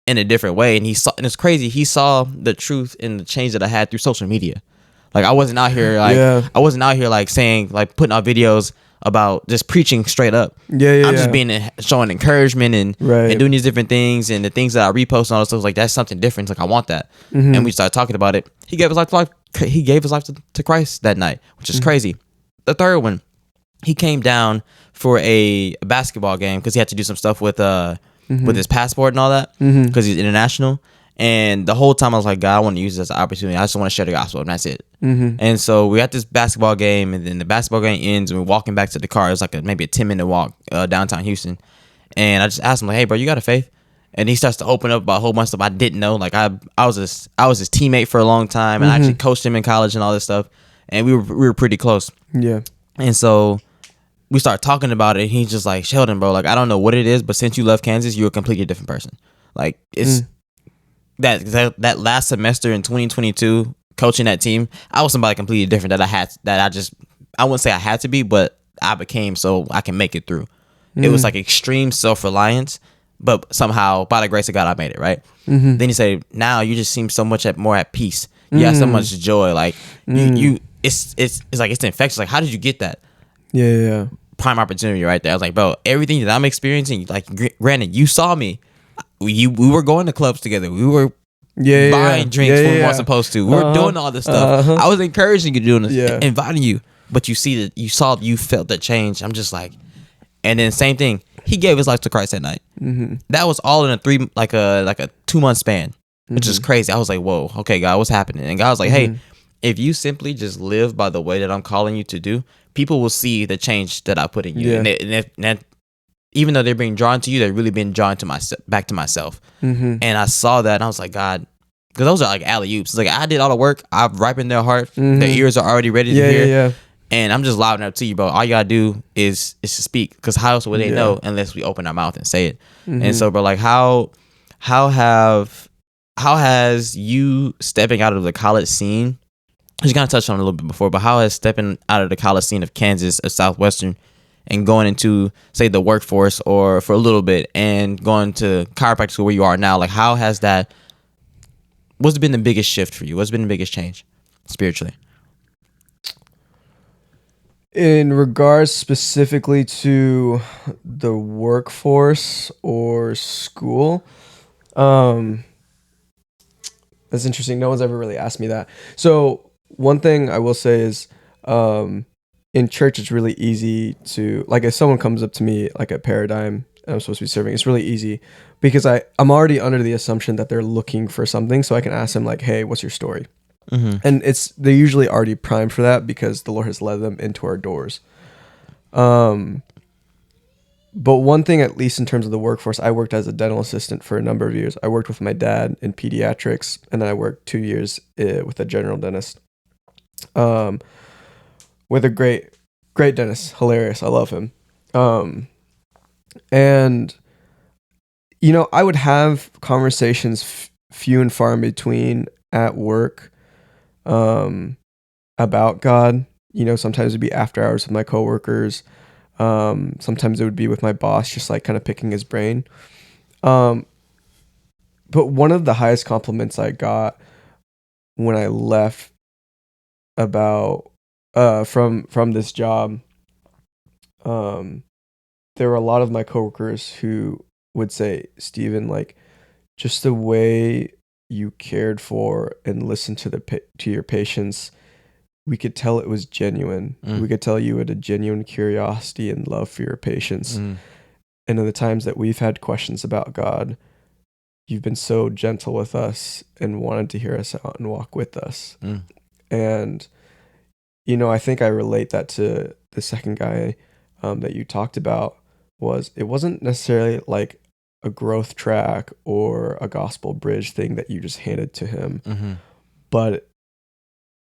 in a different way. And and it's crazy. He saw the truth and the change that I had through social media. Like, I wasn't out here like saying, like, putting out videos about just preaching straight up. I'm just showing encouragement and doing these different things, and the things that I repost and all this stuff, like, that's something different. It's like, I want that. And we started talking about it. He gave his life to Christ that night, which is crazy. The third one, he came down for a basketball game because he had to do some stuff with his passport and all that because he's international. And the whole time I was like, God, I want to use this as an opportunity. I just want to share the gospel, and that's it. And so we had this basketball game, and then the basketball game ends, and we're walking back to the car. It was like maybe a 10-minute walk downtown Houston. And I just asked him, like, hey, bro, you got a faith? And he starts to open up about a whole bunch of stuff I didn't know. Like, I was his teammate for a long time, and I actually coached him in college and all this stuff. And we were pretty close. Yeah. And so we started talking about it, and he's just like, Sheldon, bro, like, I don't know what it is, but since you left Kansas, you're a completely different person. Like, it's that last semester in 2022, coaching that team, I was somebody completely different I wouldn't say I had to be, but I became so I can make it through. It was like extreme self-reliance, but somehow by the grace of God, I made it, right? Then you say, now you just seem so much more at peace. You have so much joy. Like it's like, it's infectious. Like, how did you get that? Yeah. Prime opportunity right there. I was like, bro, everything that I'm experiencing, like, granted, you saw me. We were going to clubs together. We were buying drinks when we weren't supposed to. We were doing all this stuff. I was encouraging you doing this, inviting you. But you felt the change. I'm just like, and then same thing. He gave his life to Christ that night. That was all in a 2-month span, which is crazy. I was like, whoa, okay, God, what's happening? And God was like, hey, if you simply just live by the way that I'm calling you to do, people will see the change that I put in you. And even though they're being drawn to you, they're really being drawn to back to myself. And I saw that, and I was like, God, because those are like alley-oops. It's like, I did all the work. I've ripened their heart. Their ears are already ready to hear. And I'm just loud enough to you, bro. All you gotta do is to speak, because how else would they know unless we open our mouth and say it? And so, bro, like, how has you stepping out of the college scene? You kind of touched on it a little bit before, but how has stepping out of the college scene of Kansas or Southwestern and going into, say, the workforce or for a little bit and going to chiropractic school where you are now, like, how has that, what's been the biggest shift for you? What's been the biggest change spiritually? In regards specifically to the workforce or school, that's interesting. No one's ever really asked me that. So one thing I will say is, in church, it's really easy to, like, if someone comes up to me, like at Paradigm, and I'm supposed to be serving, it's really easy because I'm already under the assumption that they're looking for something. So I can ask them, like, hey, what's your story? And they're usually already primed for that because the Lord has led them into our doors. But one thing, at least in terms of the workforce, I worked as a dental assistant for a number of years. I worked with my dad in pediatrics, and then I worked 2 years with a general dentist. With a great dentist, hilarious. I love him. And I would have conversations few and far in between at work, about God. Sometimes it'd be after hours with my coworkers. Sometimes it would be with my boss, just like kind of picking his brain. But one of the highest compliments I got when I left about from this job, there were a lot of my coworkers who would say, Steven, like, just the way you cared for and listened to your patients, we could tell it was genuine. We could tell you had a genuine curiosity and love for your patients. And in the times that we've had questions about God, you've been so gentle with us and wanted to hear us out and walk with us. And, I think I relate that to the second guy that you talked about. It wasn't necessarily like a growth track or a gospel bridge thing that you just handed to him, but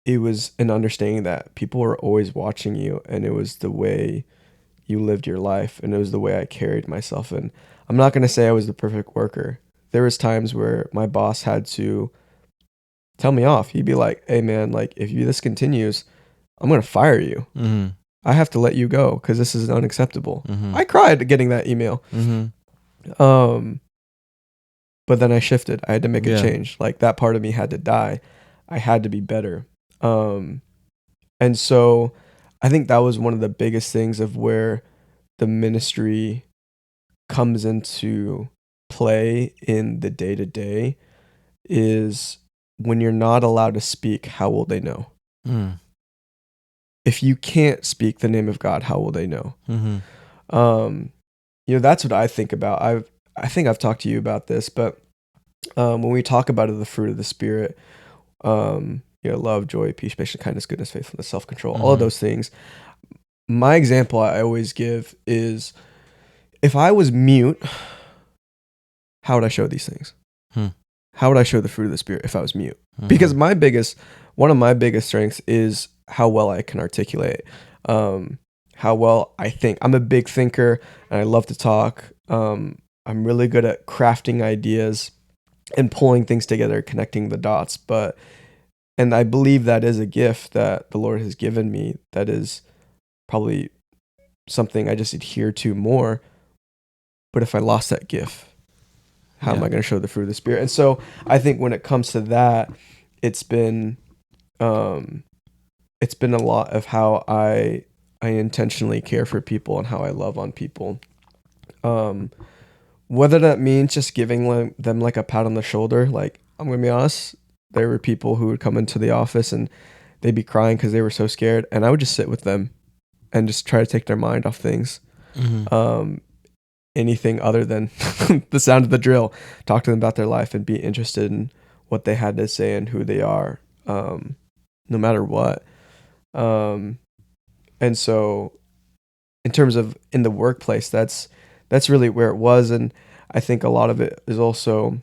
it was an understanding that people were always watching you, and it was the way you lived your life, and it was the way I carried myself. And I'm not going to say I was the perfect worker. There was times where my boss had to tell me off. He'd be like, hey man, like, if this continues, I'm going to fire you. I have to let you go because this is unacceptable. I cried getting that email. But then I shifted. I had to make a change. Like, that part of me had to die. I had to be better. And so I think that was one of the biggest things of where the ministry comes into play in the day-to-day is when you're not allowed to speak, how will they know? If you can't speak the name of God, how will they know? That's what I think about. I think I've talked to you about this, but when we talk about the fruit of the Spirit, love, joy, peace, patience, kindness, goodness, faithfulness, self-control, all of those things. My example I always give is, if I was mute, how would I show these things? How would I show the fruit of the Spirit if I was mute? Because one of my biggest strengths is how well I can articulate, how well I think. I'm a big thinker and I love to talk. I'm really good at crafting ideas and pulling things together, connecting the dots. And I believe that is a gift that the Lord has given me. That is probably something I just adhere to more. But if I lost that gift, how am I going to show the fruit of the Spirit? And so I think when it comes to that, it's been a lot of how I intentionally care for people and how I love on people. Whether that means just giving them like a pat on the shoulder. Like, I'm going to be honest, there were people who would come into the office and they'd be crying because they were so scared. And I would just sit with them and just try to take their mind off things. Anything other than the sound of the drill, talk to them about their life and be interested in what they had to say and who they are, no matter what. And so in terms of in the workplace, that's really where it was. And I think a lot of it is also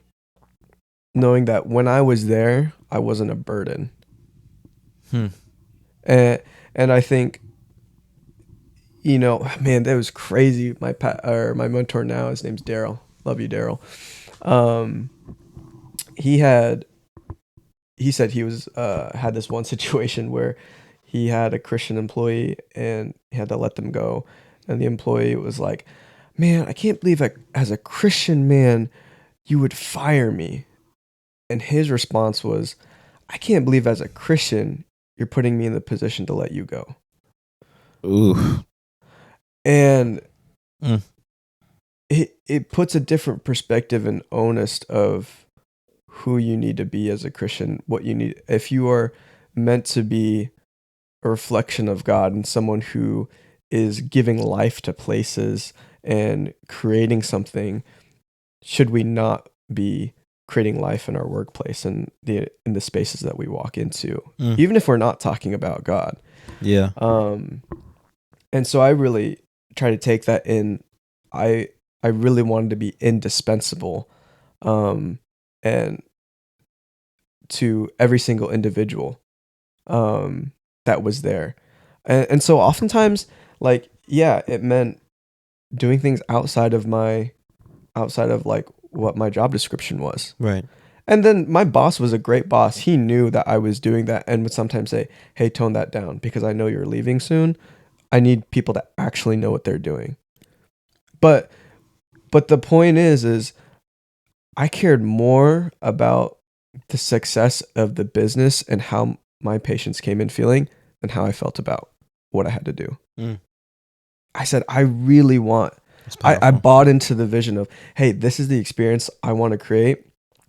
knowing that when I was there, I wasn't a burden. And I think, man, that was crazy. My mentor now, his name's Daryl. Love you, Daryl. He said he was had this one situation where he had a Christian employee and he had to let them go. And the employee was like, man, I can't believe as a Christian man, you would fire me. And his response was, I can't believe as a Christian, you're putting me in the position to let you go. Ooh. And it puts a different perspective and onus of who you need to be as a Christian, what you need. If you are meant to be a reflection of God and someone who is giving life to places and creating something, should we not be creating life in our workplace and in the spaces that we walk into, Mm. even if we're not talking about God. Yeah. And so I really try to take that in. I really wanted to be indispensable, and to every single individual that was there. And so oftentimes, like, yeah, it meant doing things outside of like what my job description was. Right. And then my boss was a great boss. He knew that I was doing that and would sometimes say, "Hey, tone that down because I know you're leaving soon. I need people that actually know what they're doing." But the point is I cared more about the success of the business and how my patients came in feeling than how I felt about what I had to do. Mm. I said, I really want, That's I powerful. bought into the vision of, hey, this is the experience I want to create.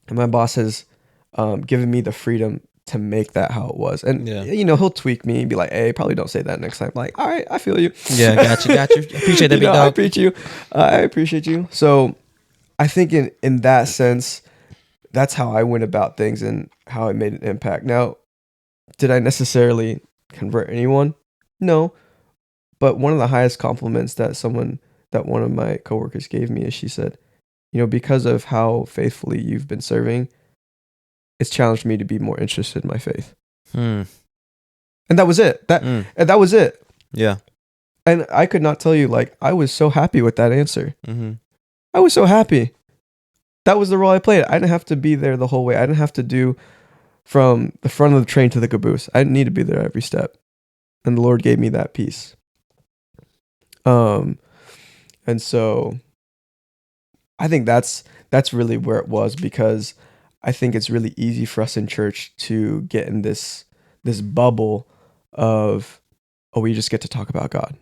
And my boss has given me the freedom to make that how it was. And, Yeah. he'll tweak me and be like, hey, probably don't say that next time. Like, all right, I feel you. Yeah, got you. Appreciate that, big I dog. appreciate you. So I think in that sense, that's how I went about things and how I made an impact. Now, did I necessarily convert anyone? No. But one of the highest compliments that one of my coworkers gave me is she said, because of how faithfully you've been serving, it's challenged me to be more interested in my faith. Hmm. And that was it. And that was it. Yeah. And I could not tell you, like, I was so happy with that answer. Mm-hmm. I was so happy. That was the role I played. I didn't have to be there the whole way. I didn't have to do from the front of the train to the caboose. I didn't need to be there every step. And the Lord gave me that peace. And so I think that's really where it was, because I think it's really easy for us in church to get in this bubble of, oh, we just get to talk about God.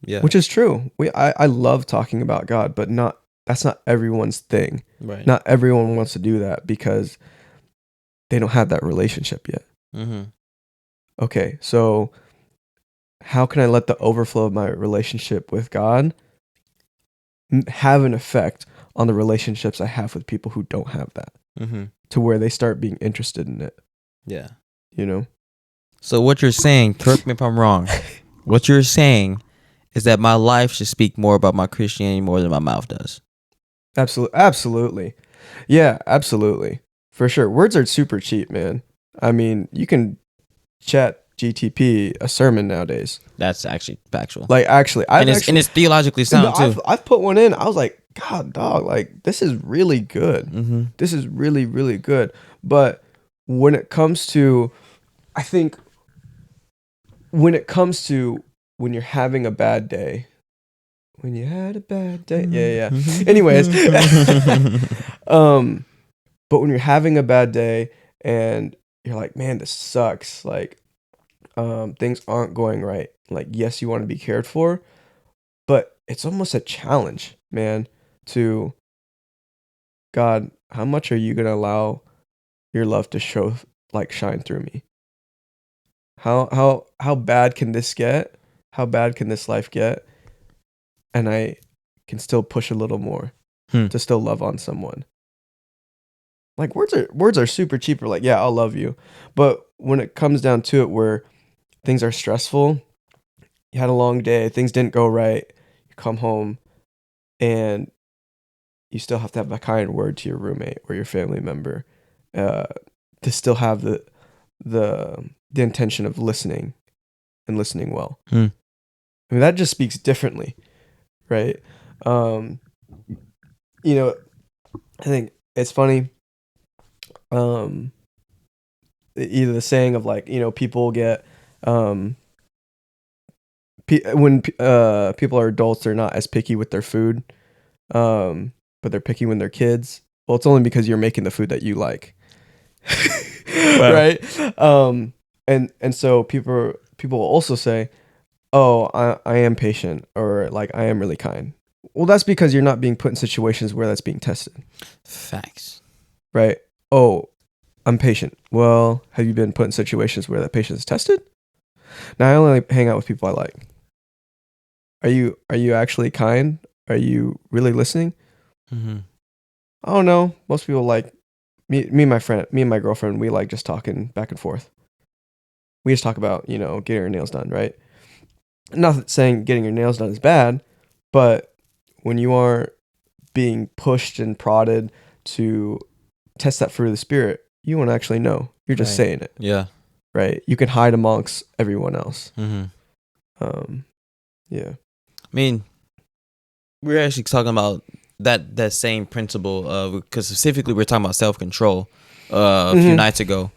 Yeah. Which is true. I love talking about God, but that's not everyone's thing. Right. Not everyone wants to do that because they don't have that relationship yet. Mm-hmm. Okay, so how can I let the overflow of my relationship with God have an effect on the relationships I have with people who don't have that, Mm-hmm. to where they start being interested in it, Yeah. So what you're saying, correct me if I'm wrong, what you're saying is that my life should speak more about my Christianity more than my mouth does. Absolutely. Yeah, absolutely. For sure. Words are super cheap, man. I mean, you can chat GTP a sermon nowadays. That's actually factual. Like, actually, and it's theologically sound too. I've put one in. I was like, God, dog, like, this is really good. Mm-hmm. This is really, really good. But when it comes to, I think, when you're having a bad day, when you had a bad day, yeah. Anyways, but when you're having a bad day and you're like, man, this sucks. Like, things aren't going right. Like, yes, you want to be cared for, but it's almost a challenge, man, to God, how much are you going to allow your love to shine through me? How bad can this get? How bad can this life get? And I can still push a little more to still love on someone. Like, words are super cheap. We're like, yeah, I'll love you. But when it comes down to it, where things are stressful, you had a long day, things didn't go right, you come home and you still have to have a kind word to your roommate or your family member, to still have the intention of listening and listening well. I mean, that just speaks differently, right? I think it's funny. Either the saying of, like, people get, when people are adults, they're not as picky with their food, but they're picky when they're kids. Well, it's only because you're making the food that you like. Wow. Right? And so people will also say, oh, I am patient, or like, I am really kind. Well, that's because you're not being put in situations where that's being tested. Facts. Right? Oh, I'm patient. Well, have you been put in situations where that patience is tested? Now, I only hang out with people I like. Are you actually kind? Are you really listening? Mm-hmm. I don't know. Most people like me and my girlfriend, we like just talking back and forth. We just talk about, you know, getting our nails done, right? Not saying getting your nails done is bad, but when you are being pushed and prodded to test that fruit of the spirit, you won't actually know. You're just saying it. Yeah. Right. You can hide amongst everyone else. Yeah. I mean, we're actually talking about that same principle of, because specifically we're talking about self-control a few nights ago.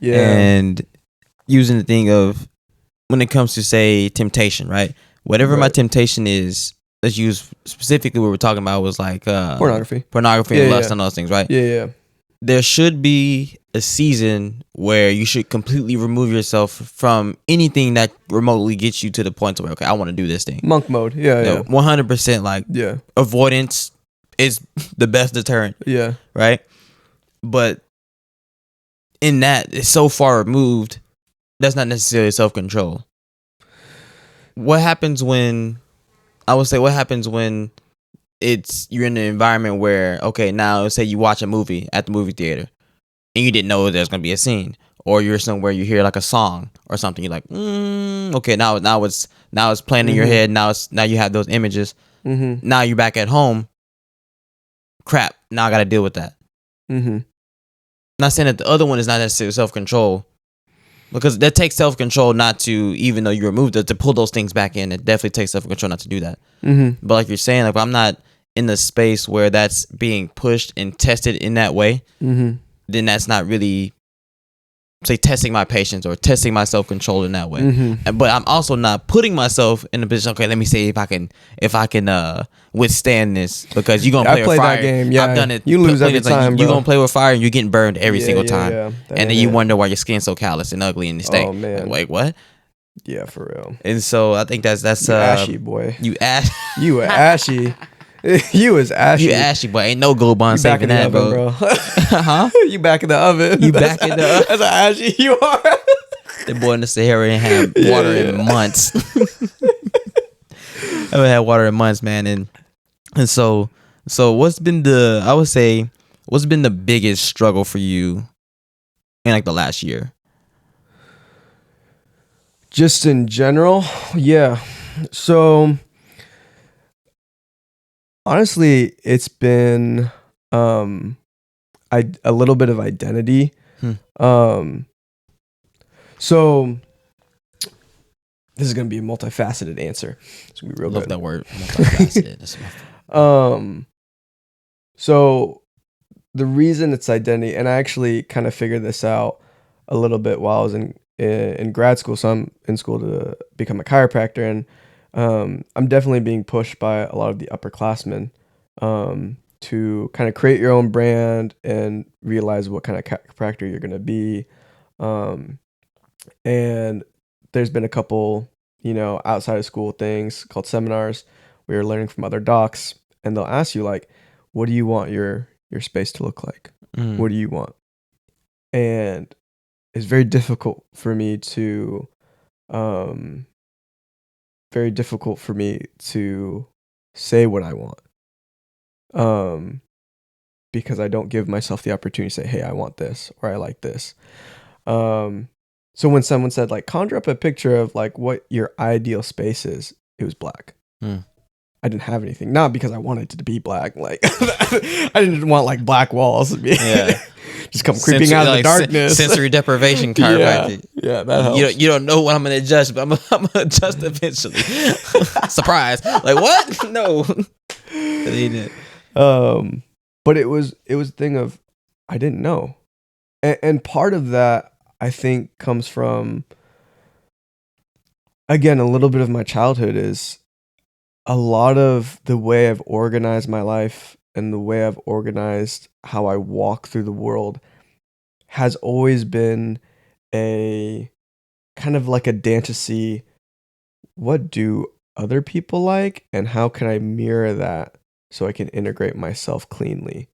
Yeah. And using the thing of, when it comes to, say, temptation, right? Whatever my temptation is, let's use specifically what we're talking about was like pornography and lust and those things, right? Yeah. There should be a season where you should completely remove yourself from anything that remotely gets you to the point where, okay, I want to do this thing. Monk mode. Yeah. 100% like avoidance is the best deterrent. Yeah. Right? But in that, it's so far removed, that's not necessarily self-control. What happens when you're in an environment where, okay, now let's say you watch a movie at the movie theater and you didn't know there's going to be a scene, or you're somewhere, you hear like a song or something, you're like, okay, now it's playing in your head, now you have those images. Now you're back at home. Crap, now I got to deal with that. Not saying that the other one is not necessarily self-control, because that takes self-control not to, even though you removed it, to pull those things back in. It definitely takes self-control not to do that. But like you're saying, like, if I'm not in the space where that's being pushed and tested in that way, then that's not really, say, testing my patience or testing my self-control in that way. But I'm also not putting myself in a position, okay, let me see if I can withstand this, because you're gonna play that game. Yeah, I've done it. You lose every time, bro. You're gonna play with fire and you're getting burned every single time. Yeah. And then you wonder why your skin's so callous and ugly and it stank. Oh man, like what? Yeah, for real. And so I think that's you ashy boy. You ash. You were ashy. You was ashy. You ashy, but ain't no gold bond saving that, bro. Huh? You back in the oven. You back in the oven. That's how ashy you are. The boy in the Sahara ain't had water in months. I haven't had water in months, man. And so what's been the biggest struggle for you in like the last year? Just in general, yeah. So honestly, it's been a little bit of identity. So this is gonna be a multifaceted answer. It's gonna be real Love good. that word, multifaceted. That's my So the reason it's identity, and I actually kind of figured this out a little bit while I was in grad school. So I'm in school to become a chiropractor, and I'm definitely being pushed by a lot of the upperclassmen to kind of create your own brand and realize what kind of chiropractor you're gonna be. And there's been a couple, outside of school things called seminars. We are learning from other docs, and they'll ask you like, what do you want your space to look like? What do you want? And it's very difficult for me to say what I want. Because I don't give myself the opportunity to say, hey, I want this, or I like this. So when someone said like, conjure up a picture of like what your ideal space is, it was black. I didn't have anything. Not because I wanted it to be black. Like I didn't want like black walls. Yeah. Just come creeping out of the darkness. Sensory deprivation chiropractic. Yeah, that helps. You don't know what I'm gonna adjust, but I'm gonna adjust eventually. Surprise! Like what? No. But it was a thing of I didn't know, and part of that I think comes from, again, a little bit of my childhood is a lot of the way I've organized my life and the way I've organized how I walk through the world has always been a kind of like a dance to see what do other people like and how can I mirror that so I can integrate myself cleanly,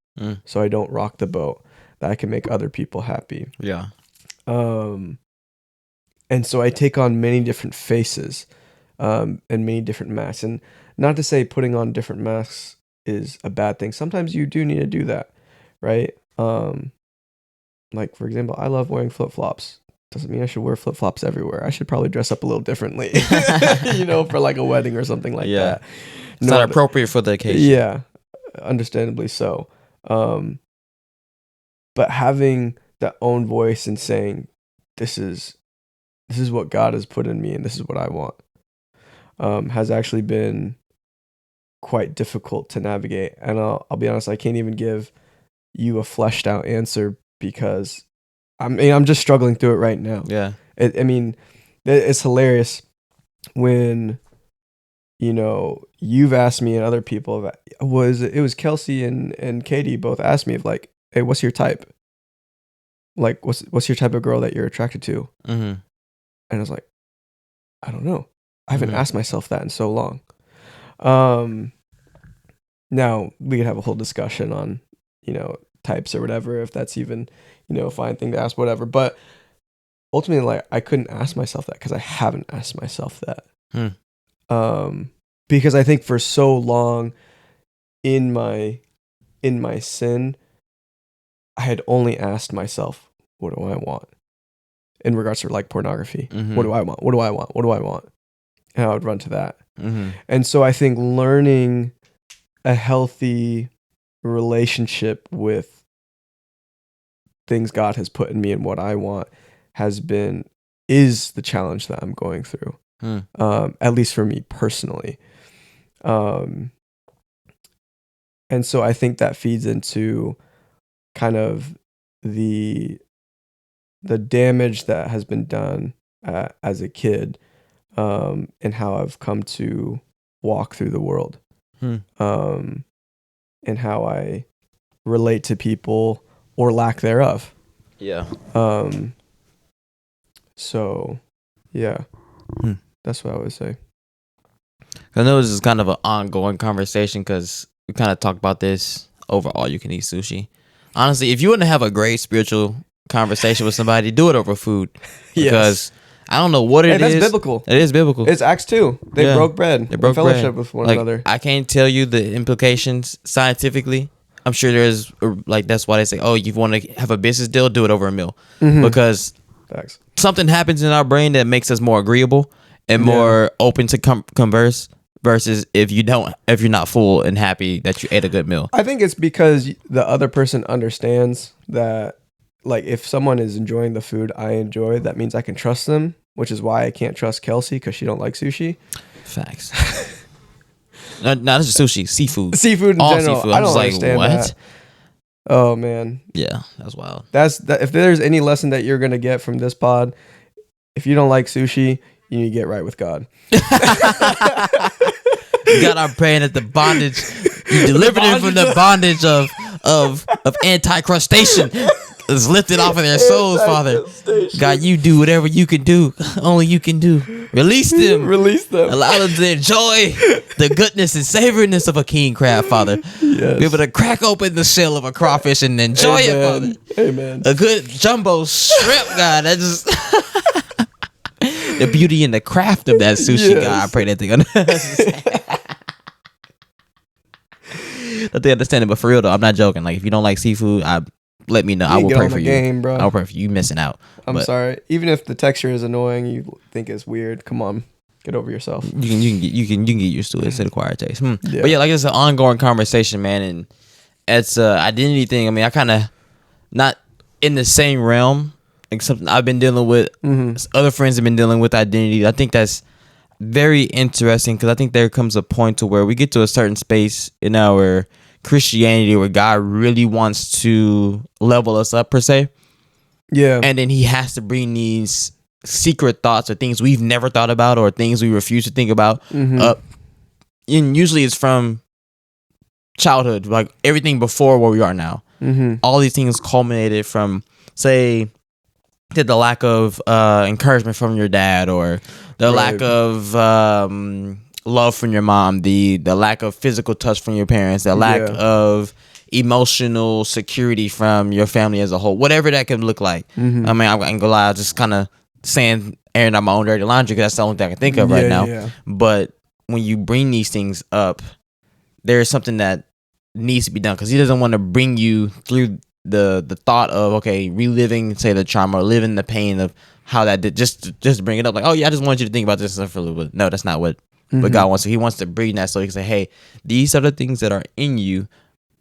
so I don't rock the boat, that I can make other people happy. Yeah. And so I take on many different faces, and many different masks. And not to say putting on different masks is a bad thing. Sometimes you do need to do that, right? like, for example, I love wearing flip-flops. Doesn't mean I should wear flip-flops everywhere. I should probably dress up a little differently, for like a wedding or something like that. It's not appropriate for the occasion. Yeah, understandably so. But having that own voice and saying, this is what God has put in me and this is what I want, has actually been quite difficult to navigate. And I'll be honest, I can't even give you a fleshed out answer because I'm just struggling through it right now. Yeah. It's hilarious when, you've asked me and other people it was Kelsey and Katie both asked me of like, hey, what's your type? Like, what's your type of girl that you're attracted to? Mm-hmm. And I was like, I don't know. I haven't asked myself that in so long. Now we could have a whole discussion on, types or whatever, if that's even, a fine thing to ask, whatever. But ultimately, like, I couldn't ask myself that because I haven't asked myself that. Because I think for so long in my sin, I had only asked myself, what do I want? In regards to like pornography. Mm-hmm. What do I want? What do I want? What do I want? And I would run to that. Mm-hmm. And so I think learning a healthy relationship with things God has put in me and what I want is the challenge that I'm going through. At least for me personally. And so I think that feeds into kind of the damage that has been done as a kid, and how I've come to walk through the world, and how I relate to people or lack thereof. Yeah. So, yeah, that's what I would say. I know this is kind of an ongoing conversation because we kind of talked about this over all you can eat sushi. Honestly, if you want to have a great spiritual conversation with somebody, do it over food. Because I don't know what it is. That's biblical. It is biblical. It's Acts 2. They broke bread. They broke fellowship bread with one like, another. I can't tell you the implications scientifically. I'm sure there's like that's why they say, oh, you want to have a business deal, do it over a meal. Because Facts. something happens in our brain that makes us more agreeable and more open to converse versus if you're not full and happy that you ate a good meal. I think it's because the other person understands that, like, if someone is enjoying the food I enjoy, that means I can trust them, which is why I can't trust Kelsey because she don't like sushi. Facts. Not just sushi, seafood. Seafood in all general. Seafood. I I'm don't just like, understand what? that. Oh man. Yeah, that's wild. If there's any lesson that you're gonna get from this pod, if you don't like sushi, you need to get right with God. God, I'm praying that the bondage you delivered them from the bondage of anti-crustation is lifted off of their souls, Father. God, you do whatever you can do. Only you can do. Release them. Release them. Allow them to enjoy the goodness and savoriness of a king crab, Father. Yes. Be able to crack open the shell of a crawfish and enjoy it, Father. Amen. A good jumbo shrimp, God. That just the beauty and the craft of that sushi, Yes. God. I pray that they that they understand it. But for real though, I'm not joking. Like if you don't like seafood, let me know. I will pray for you. Game, bro. I will pray for you. You missing out. I'm sorry. Even if the texture is annoying, you think it's weird. Come on, get over yourself. You can get used to it. It's an acquired taste. Yeah. But yeah, like it's an ongoing conversation, man, and it's a identity thing. I mean, I kind of not in the same realm. Like something I've been dealing with. Other friends have been dealing with identity. I think that's very interesting because I think there comes a point to where we get to a certain space in our Christianity where God really wants to level us up per se. Yeah. And then he has to bring these secret thoughts or things we've never thought about or things we refuse to think about up. And usually it's from childhood, like everything before where we are now. All these things culminated from, say, the lack of encouragement from your dad or the lack of love from your mom, the lack of physical touch from your parents, the lack of emotional security from your family as a whole, whatever that could look like. I mean, I'm gonna lie, just kind of saying airing out my own dirty laundry because that's the only thing I can think of right now. Yeah. But when you bring these things up, there's something that needs to be done because he doesn't want to bring you through the thought of, okay, reliving, say, the trauma or living the pain of how that did, just to bring it up, like, oh yeah, I just want you to think about this stuff for a little bit. No, that's not what God wants. He wants to bring that so he can say, hey, these are the things that are in you,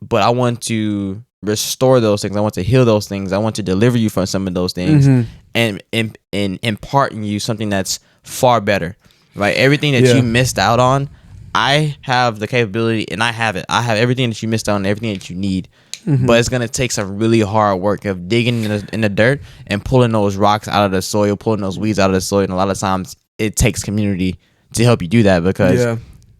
but I want to restore those things. I want to heal those things. I want to deliver you from some of those things, and impart in you something that's far better. Right? Everything that you missed out on, I have the capability, and I have it. I have everything that you missed out on, everything that you need. But it's gonna take some really hard work of digging in the dirt and pulling those rocks out of the soil, pulling those weeds out of the soil. And a lot of times, it takes community to help you do that, because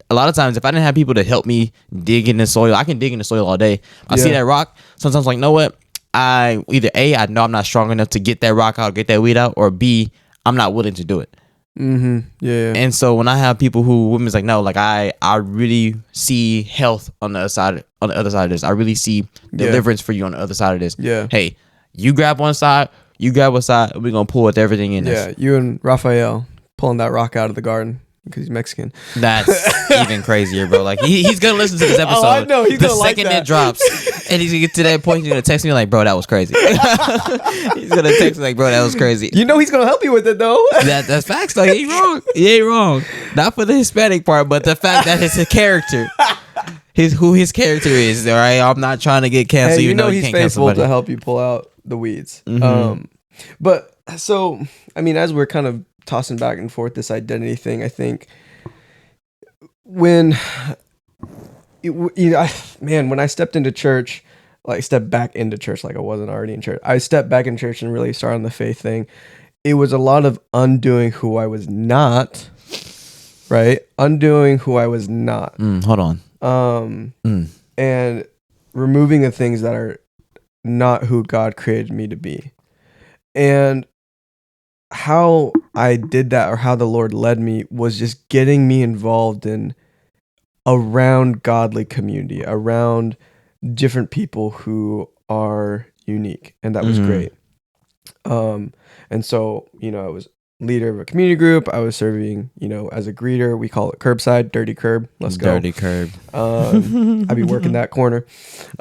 a lot of times, if I didn't have people to help me dig in the soil, I can dig in the soil all day. I see that rock, sometimes I'm like, know what? I either A, I know I'm not strong enough to get that rock out, get that weed out, or B, I'm not willing to do it. And so when I have people who, women's like, no, like I really see health on the other side of this. I really see deliverance for you on the other side of this. Hey, you grab one side, you grab one side, we're gonna pull with everything in this. You and Raphael pulling that rock out of the garden because he's Mexican. That's even crazier, bro. Like he's gonna listen to this episode. Oh, I know. He's the gonna like second that. it drops, and he's gonna get to that point. He's gonna text me like, bro, that was crazy. He's gonna text me like, bro, that was crazy. You know he's gonna help you with it though. That's facts. Like he ain't wrong. He ain't wrong. Not for the Hispanic part, but the fact that it's a character. Who his character is. All right, I'm not trying to get canceled. Hey, you know you he's can't cancel faithful somebody. to help you pull out the weeds. But so I mean, as we're kind of tossing back and forth this identity thing, I think when when I stepped into church, like stepped back into church, like I wasn't already in church. I stepped back in church and really started on the faith thing. It was a lot of undoing who I was not, right? Undoing who I was not. Hold on. And removing the things that are not who God created me to be. And how I did that, or how the Lord led me, was just getting me involved in around godly community, around different people who are unique. And that was great. And so, I was leader of a community group. I was serving, as a greeter. We call it curbside, dirty curb. Let's go. Dirty curb. I'd be working that corner.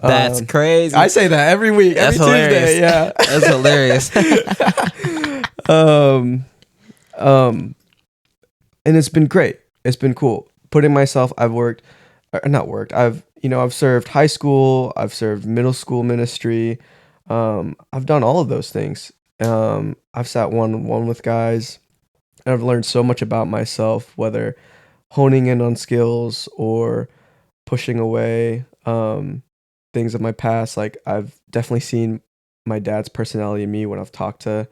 That's crazy. I say that every week. That's every hilarious. Tuesday. Yeah. That's hilarious. And it's been great. It's been cool. Putting myself, I've served high school, I've served middle school ministry. I've done all of those things. I've sat one-on-one with guys, and I've learned so much about myself, whether honing in on skills or pushing away things of my past. Like, I've definitely seen my dad's personality in me when I've talked to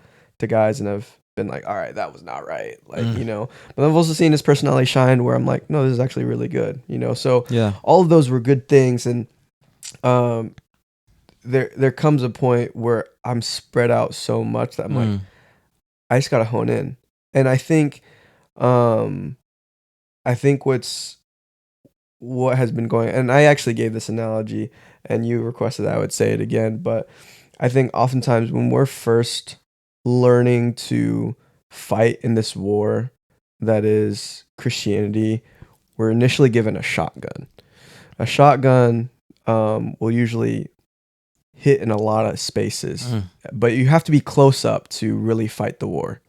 guys, and I've been like, all right, that was not right. Like, but I've also seen his personality shine where I'm like, no, this is actually really good. So all of those were good things. And there comes a point where I'm spread out so much that I'm like, I just got to hone in. And I think what has been going, and I actually gave this analogy and you requested that I would say it again, but I think oftentimes when we're first learning to fight in this war that is Christianity, we're initially given a shotgun. A shotgun will usually hit in a lot of spaces, but you have to be close up to really fight the war.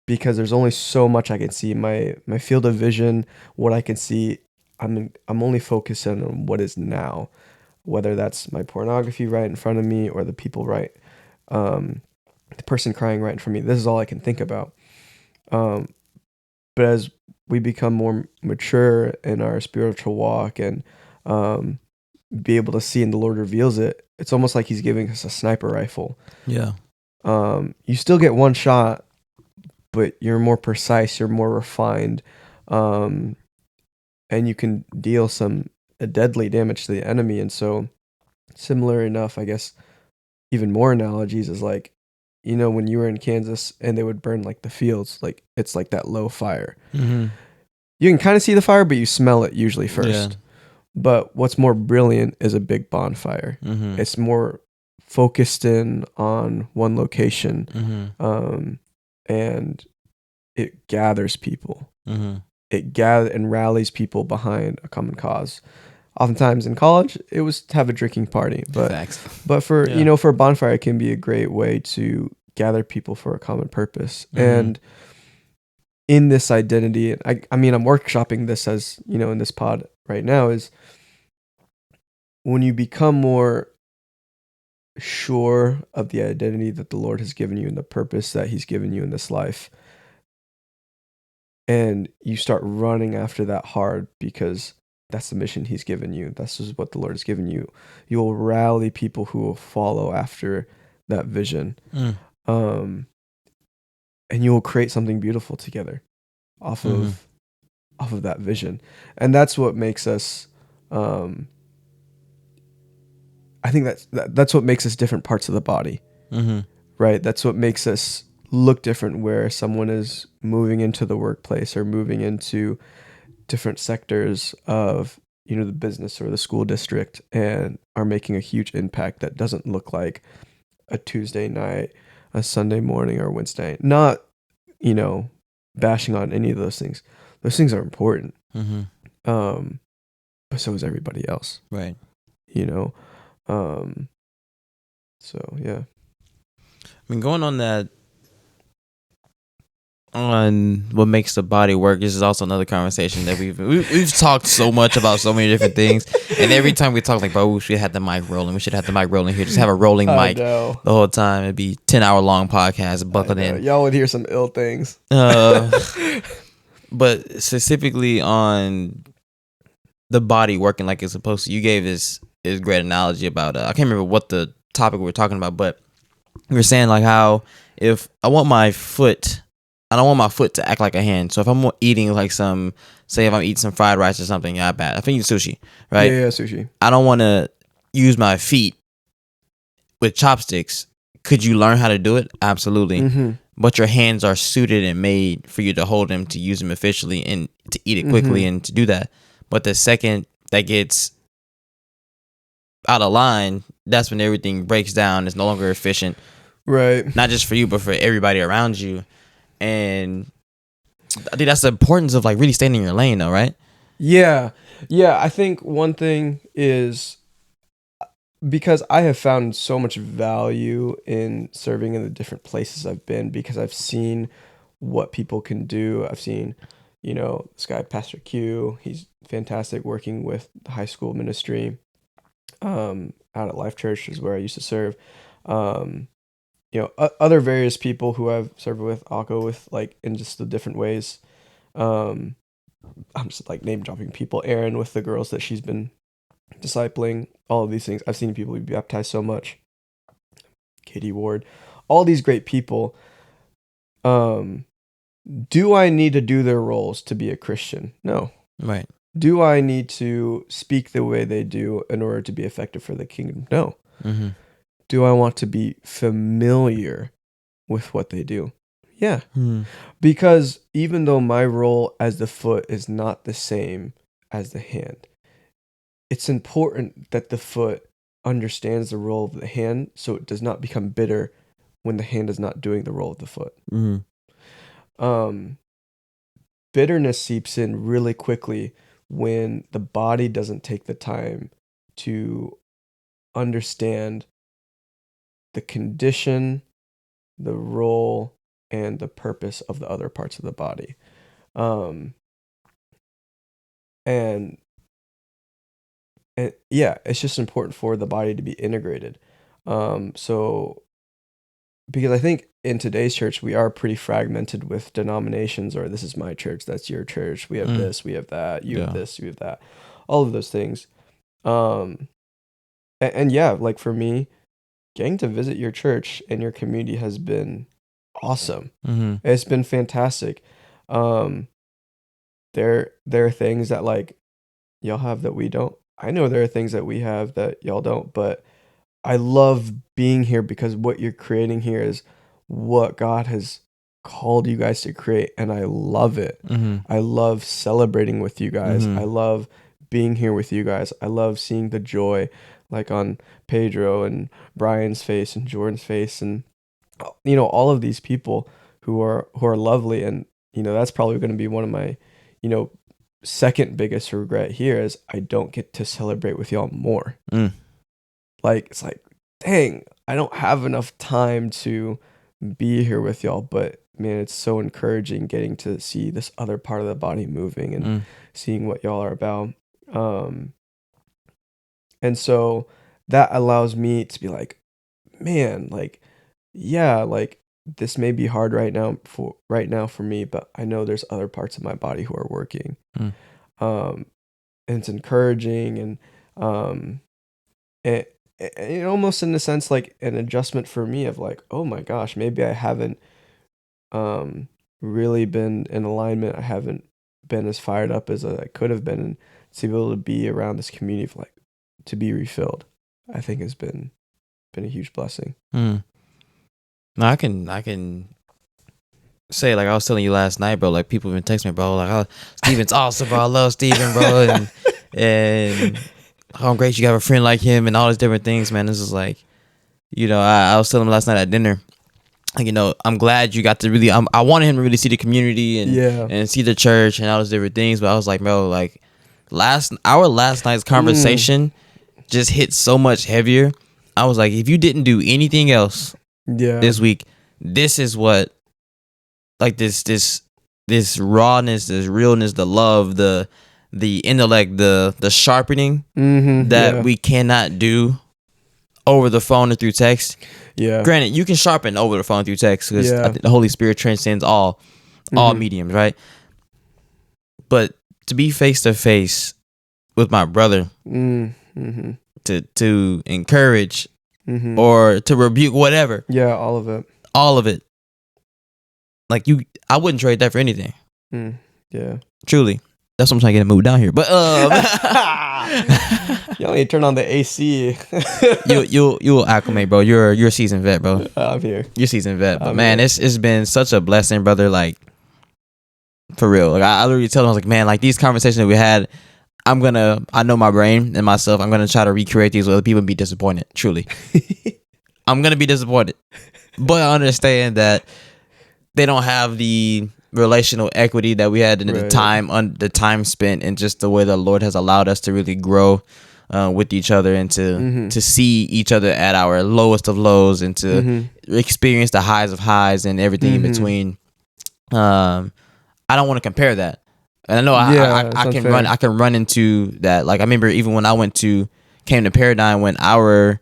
Because there's only so much I can see. My field of vision, what I can see, I'm only focusing on what is now, whether that's my pornography right in front of me or the people the person crying right in front of me. This is all I can think about. But as we become more mature in our spiritual walk and be able to see, and the Lord reveals it, it's almost like he's giving us a sniper rifle. Yeah. You still get one shot, but you're more precise, you're more refined, and you can deal some deadly damage to the enemy. And so, similar enough, I guess, even more analogies is like, when you were in Kansas and they would burn like the fields, like it's like that low fire. You can kind of see the fire, but you smell it usually first. Yeah. But what's more brilliant is a big bonfire. It's more focused in on one location, and it gathers people. It gathers and rallies people behind a common cause. Oftentimes in college, it was to have a drinking party, but Facts. for Yeah. for a bonfire, it can be a great way to gather people for a common purpose. And in this identity, and I mean, I'm workshopping this as in this pod right now, is when you become more sure of the identity that the Lord has given you and the purpose that He's given you in this life, and you start running after that hard because that's the mission He's given you. That's just what the Lord has given you. You will rally people who will follow after that vision. And you will create something beautiful together off of that vision. And that's what makes us I think that's what makes us different parts of the body. Right? That's what makes us look different, where someone is moving into the workplace or moving into different sectors of the business or the school district and are making a huge impact that doesn't look like a Tuesday night, a Sunday morning, or Wednesday. Not bashing on any of those things. Those things are important. But so is everybody else. Right. So yeah. I mean, going on that, on what makes the body work, this is also another conversation that we've talked so much about so many different things, and every time we talk, like, bro, we should have the mic rolling. We should have the mic rolling here. Just have a rolling mic the whole time. It'd be 10-hour long podcast. Buckled in. Y'all would hear some ill things. But specifically on the body working like it's supposed to, you gave this great analogy about I can't remember what the topic we were talking about, but we were saying like how if I don't want my foot to act like a hand. So if I'm eating like if I'm eating some fried rice or something, yeah, bad. If I eat sushi, right? Yeah, sushi. I don't want to use my feet with chopsticks. Could you learn how to do it? Absolutely. But your hands are suited and made for you to hold them, to use them efficiently, and to eat it quickly and to do that. But the second that gets out of line, that's when everything breaks down. It's no longer efficient. Right. Not just for you, but for everybody around you. And I think that's the importance of like really staying in your lane, though, right? Yeah. I think one thing is, because I have found so much value in serving in the different places I've been, because I've seen what people can do. I've seen, this guy, Pastor Q, he's fantastic working with the high school ministry out at Life Church is where I used to serve. Other various people who I've served with, I'll go with like in just the different ways. I'm just like name dropping people. Erin with the girls that she's been discipling, all of these things. I've seen people be baptized so much. Katie Ward, all these great people. Do I need to do their roles to be a Christian? No. Right. Do I need to speak the way they do in order to be effective for the kingdom? No. Do I want to be familiar with what they do? Yeah. Because even though my role as the foot is not the same as the hand, it's important that the foot understands the role of the hand so it does not become bitter when the hand is not doing the role of the foot. Bitterness seeps in really quickly when the body doesn't take the time to understand the condition, the role, and the purpose of the other parts of the body. And yeah, it's just important for the body to be integrated. So because I think in today's church, we are pretty fragmented with denominations, or this is my church, that's your church. We have this, we have that, you have this, you have that, all of those things. And yeah, like for me, getting to visit your church and your community has been awesome. It's been fantastic. There are things that like y'all have that we don't. I know there are things that we have that y'all don't, but I love being here because what you're creating here is what God has called you guys to create, and I love it. I love celebrating with you guys. I love being here with you guys. I love seeing the joy like on Pedro and Brian's face and Jordan's face, and all of these people who are lovely. And that's probably going to be one of my second biggest regret here is I don't get to celebrate with y'all more. Like, it's like, dang, I don't have enough time to be here with y'all, but man, it's so encouraging getting to see this other part of the body moving and seeing what y'all are about. And so that allows me to be like, man, like, yeah, like this may be hard right now for me, but I know there's other parts of my body who are working. And it's encouraging, and it almost in a sense like an adjustment for me of like, oh my gosh, maybe I haven't really been in alignment. I haven't been as fired up as I could have been, and to be able to be around this community of like to be refilled, I think has been a huge blessing. No, I can say, like I was telling you last night, bro. Like people have been texting me, bro. Like, oh, Steven's awesome, bro. I love Steven, bro, and how great you have a friend like him, and all these different things, man. This is like, I was telling him last night at dinner, like, I'm glad you got to really. I wanted him to really see the community and see the church and all those different things, but I was like, bro, like our last night's conversation just hit so much heavier. I was like, if you didn't do anything else this week, this is what, like this rawness, this realness, the love, the intellect, the sharpening that we cannot do over the phone or through text. Yeah. Granted, you can sharpen over the phone through text because I think the Holy Spirit transcends all mediums, right? But to be face to face with my brother, to encourage or to rebuke, whatever. Yeah, all of it. Like I wouldn't trade that for anything. Yeah, truly. That's what I'm trying to get him moved down here. But you only turn on the AC. you'll acclimate, bro. You're a seasoned vet, bro. I'm here. You're a seasoned vet, but man, it's been such a blessing, brother. Like for real. Like I literally tell him, I was like, man, like these conversations that we had, I know my brain and myself, I'm gonna try to recreate these with other people and be disappointed. Truly, I'm gonna be disappointed, but I understand that they don't have the relational equity that we had in the time spent, and just the way the Lord has allowed us to really grow with each other, and to see each other at our lowest of lows, and to experience the highs of highs and everything in between. I don't want to compare that, and I know I can run into that. Like I remember even when I came to Paradigm, when our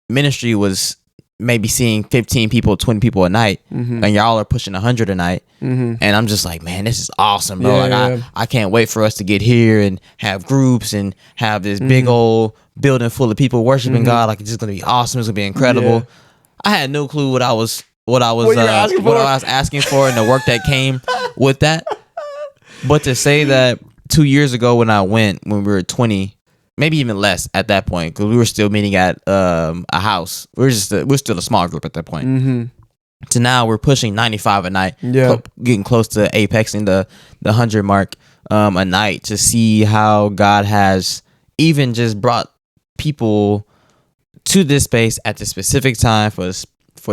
ministry was maybe seeing 15 people, 20 people a night, and y'all are pushing 100 a night, and I'm just like, man, this is awesome, bro. I can't wait for us to get here and have groups and have this big old building full of people worshiping God. Like it's just gonna be awesome. It's gonna be incredible. I had no clue what I was asking for and the work that came with that. But to say that 2 years ago when we were 20, maybe even less at that point, because we were still meeting at a house. We're still a small group at that point. To now we're pushing 95 a night, getting close to apexing the 100 mark a night, to see how God has even just brought people to this space at the specific time for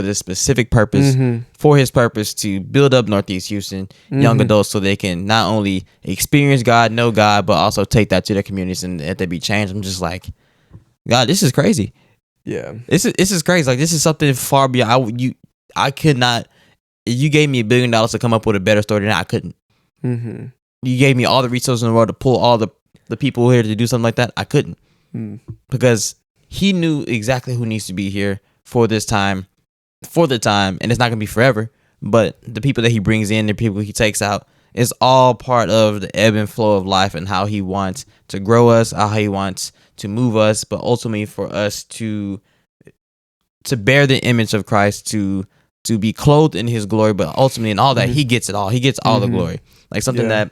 this specific purpose, for his purpose to build up Northeast Houston young adults, so they can not only experience God, know God, but also take that to their communities and that they be changed. I'm just like, God, this is crazy. Yeah, this is crazy. Like this is something far beyond. I could not. You gave me $1 billion to come up with a better story than I couldn't. You gave me all the resources in the world to pull all the people here to do something like that. I couldn't, because he knew exactly who needs to be here for this time. For the time, and it's not gonna be forever, but the people that he brings in, the people he takes out, is all part of the ebb and flow of life, and how he wants to grow us, how he wants to move us, but ultimately for us to bear the image of Christ, to be clothed in his glory, but ultimately in all that he gets it all. He gets all the glory. Like something that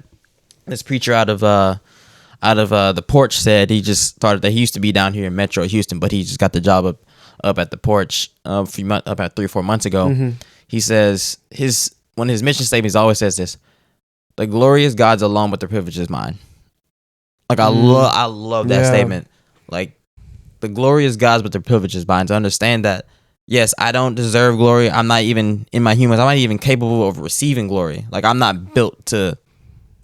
this preacher out of the Porch said. He just started that. He used to be down here in Metro Houston, but he just got the job up at the Porch about 3 or 4 months ago. He says one of his mission statements always says this: the glory is God's alone, but the privilege is mine. Like I love that statement. Like the glory is God's, but the privilege is mine. To understand that, yes, I don't deserve glory. I'm not even in my humans. I'm not even capable of receiving glory. Like I'm not built to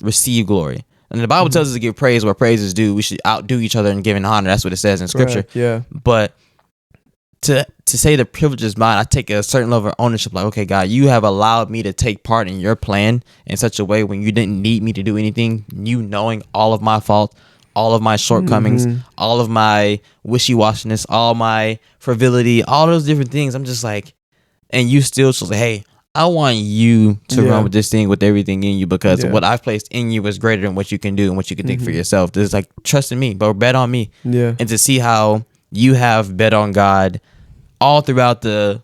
receive glory. And the Bible tells us to give praise where praise is due. We should outdo each other in giving honor. That's what it says in Scripture. Right, yeah. But to say the privilege is mine, I take a certain level of ownership. Like, okay, God, you have allowed me to take part in your plan in such a way when you didn't need me to do anything. You knowing all of my faults, all of my shortcomings, all of my wishy-washiness, all my frivolity, all those different things. I'm just like, and you still say, hey, I want you to run with this thing with everything in you, because what I've placed in you is greater than what you can do and what you can think for yourself. This is like, trust in me, bro, bet on me. Yeah. And to see how you have bet on God all throughout the,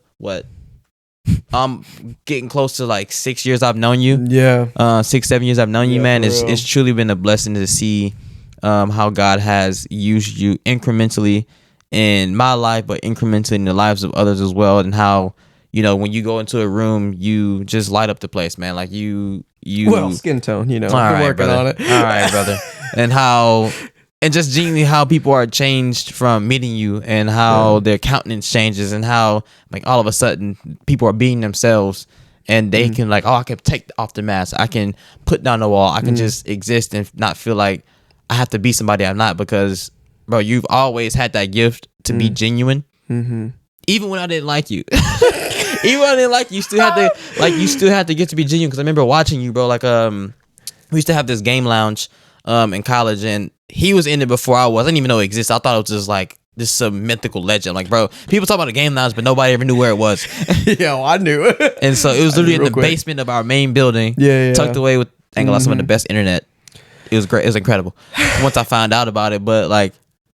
I'm getting close to like 6 years I've known you. Yeah. 6-7 years I've known you, man. For real. It's truly been a blessing to see how God has used you incrementally in my life, but incrementally in the lives of others as well. And how, you know, when you go into a room, you just light up the place, man. Like you Well, skin tone, you know, all we're right, working brother. on it. All right, brother. And just genuinely how people are changed from meeting you, and how their countenance changes, and how like all of a sudden people are being themselves, and they can like, oh, I can take off the mask, I can put down the wall, I can just exist and not feel like I have to be somebody I'm not, because bro, you've always had that gift to be genuine, even when I didn't like you. Even when I didn't like you, you still had to get to be genuine. Because I remember watching you, bro. Like we used to have this game lounge in college, and he was in it before I was. I didn't even know it existed. I thought it was just like this some mythical legend. Like, bro, people talk about a game lounge, but nobody ever knew where it was. Yeah, well, I knew it. And so it was literally in the basement of our main building, tucked away with some of the best internet. It was great. It was incredible. Once I found out about it, but like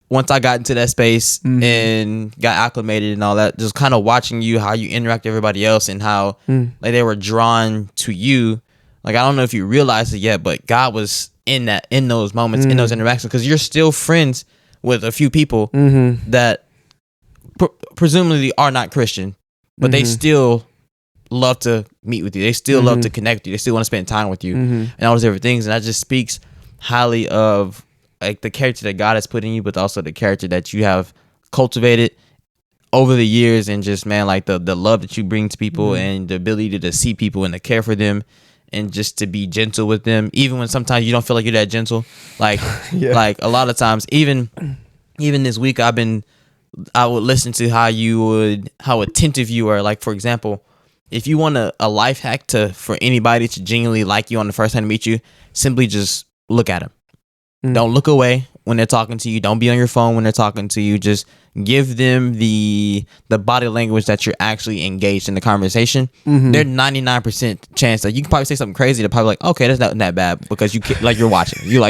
once I got into that space and got acclimated and all that, just kind of watching you, how you interact with everybody else, and how like they were drawn to you. Like, I don't know if you realize it yet, but God was in those moments, in those interactions, because you're still friends with a few people that presumably are not Christian, but they still love to meet with you. They still love to connect with you. They still want to spend time with you and all those different things. And that just speaks highly of like the character that God has put in you, but also the character that you have cultivated over the years, and just, man, like the love that you bring to people and the ability to see people and to care for them and just to be gentle with them, even when sometimes you don't feel like you're that gentle. Like, like a lot of times, even this week, I would listen to how attentive you are. Like, for example, if you want a life hack for anybody to genuinely like you on the first time to meet you, simply just look at them. Don't look away when they're talking to you. Don't be on your phone when they're talking to you. Just give them the body language that you're actually engaged in the conversation. There's 99% chance that you can probably say something crazy. They're probably like, okay, that's not that bad, because you like you're watching. You're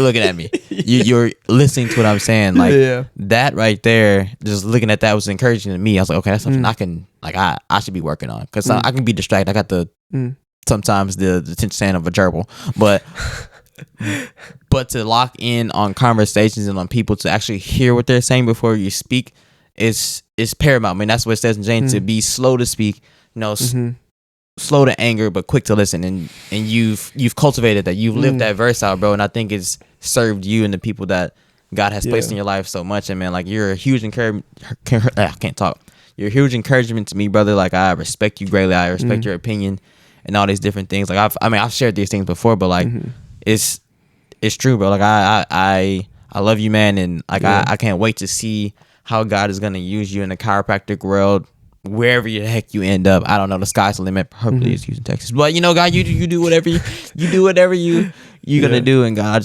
looking at me. You're listening to what I'm saying. Like that right there, just looking at that was encouraging to me. I was like, okay, that's something I can I should be working on, because I can be distracted. I got sometimes the attention span of a gerbil, but to lock in on conversations and on people, to actually hear what they're saying before you speak is paramount. I mean, that's what it says in James, to be slow to speak, slow to anger, but quick to listen. And you've cultivated that. You've lived that verse out, bro. And I think it's served you and the people that God has placed in your life so much. And man, like, you're a huge encouragement. I can't talk. You're a huge encouragement to me, brother. Like, I respect you greatly. I respect your opinion and all these different things. Like, I've shared these things before, but like, it's true, bro. Like, I love you, man, and like I can't wait to see how God is gonna use you in the chiropractic world, wherever the heck you end up. I don't know. The sky's the limit. Hopefully, it's Houston, Texas. But you know, God, you do whatever you do whatever you're gonna do, and God,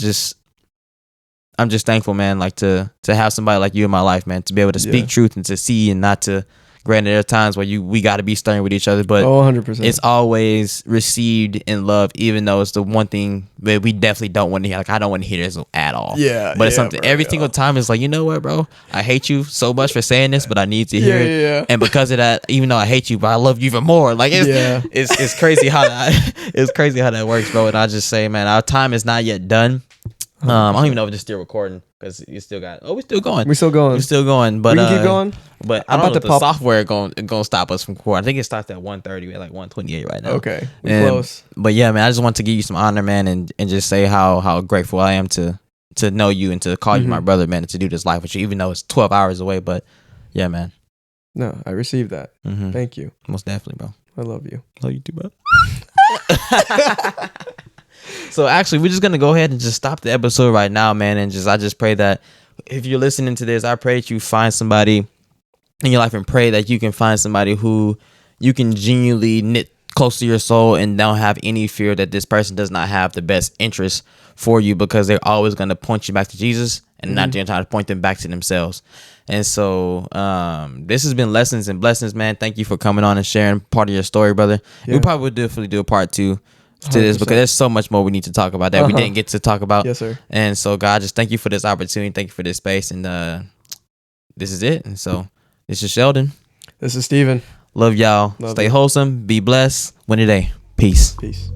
I'm just thankful, man. Like to have somebody like you in my life, man, to be able to speak truth and to see, and not to. Granted, there are times where we got to be stern with each other, but 100%. It's always received in love, even though it's the one thing that we definitely don't want to hear. Like, I don't want to hear this at all. Yeah. But it's something every single time it's like, you know what, bro? I hate you so much for saying this, but I need to hear it. Yeah. And because of that, even though I hate you, but I love you even more. Like, it's crazy how that works, bro. And I just say, man, our time is not yet done. I don't even know if it's still recording, because you still got. Oh, we're still going. We're still going. But we can keep going. But I don't know if the software going stop us from recording. I think it starts at 1:30. We're like 1:28 right now. Okay, we're close. But yeah, man, I just want to give you some honor, man, and just say how grateful I am to know you and to call you my brother, man, and to do this life with you, even though it's 12 hours away. But yeah, man. No, I received that. Thank you. Most definitely, bro. I love you. Love you too, bro. So actually, we're just gonna go ahead and just stop the episode right now, man. And I just pray that if you're listening to this, I pray that you find somebody in your life and pray that you can find somebody who you can genuinely knit close to your soul and don't have any fear that this person does not have the best interest for you, because they're always going to point you back to Jesus and not trying to point them back to themselves. And so this has been Lessons and Blessings, man. Thank you for coming on and sharing part of your story, brother. We probably would definitely do a part 2 to this, because there's so much more we need to talk about that we didn't get to talk about. Yes, sir. And so, God, just thank you for this opportunity. Thank you for this space. And this is it. And so this is Sheldon. This is Steven. Love y'all. Stay wholesome. Be blessed. Win today. Peace. Peace.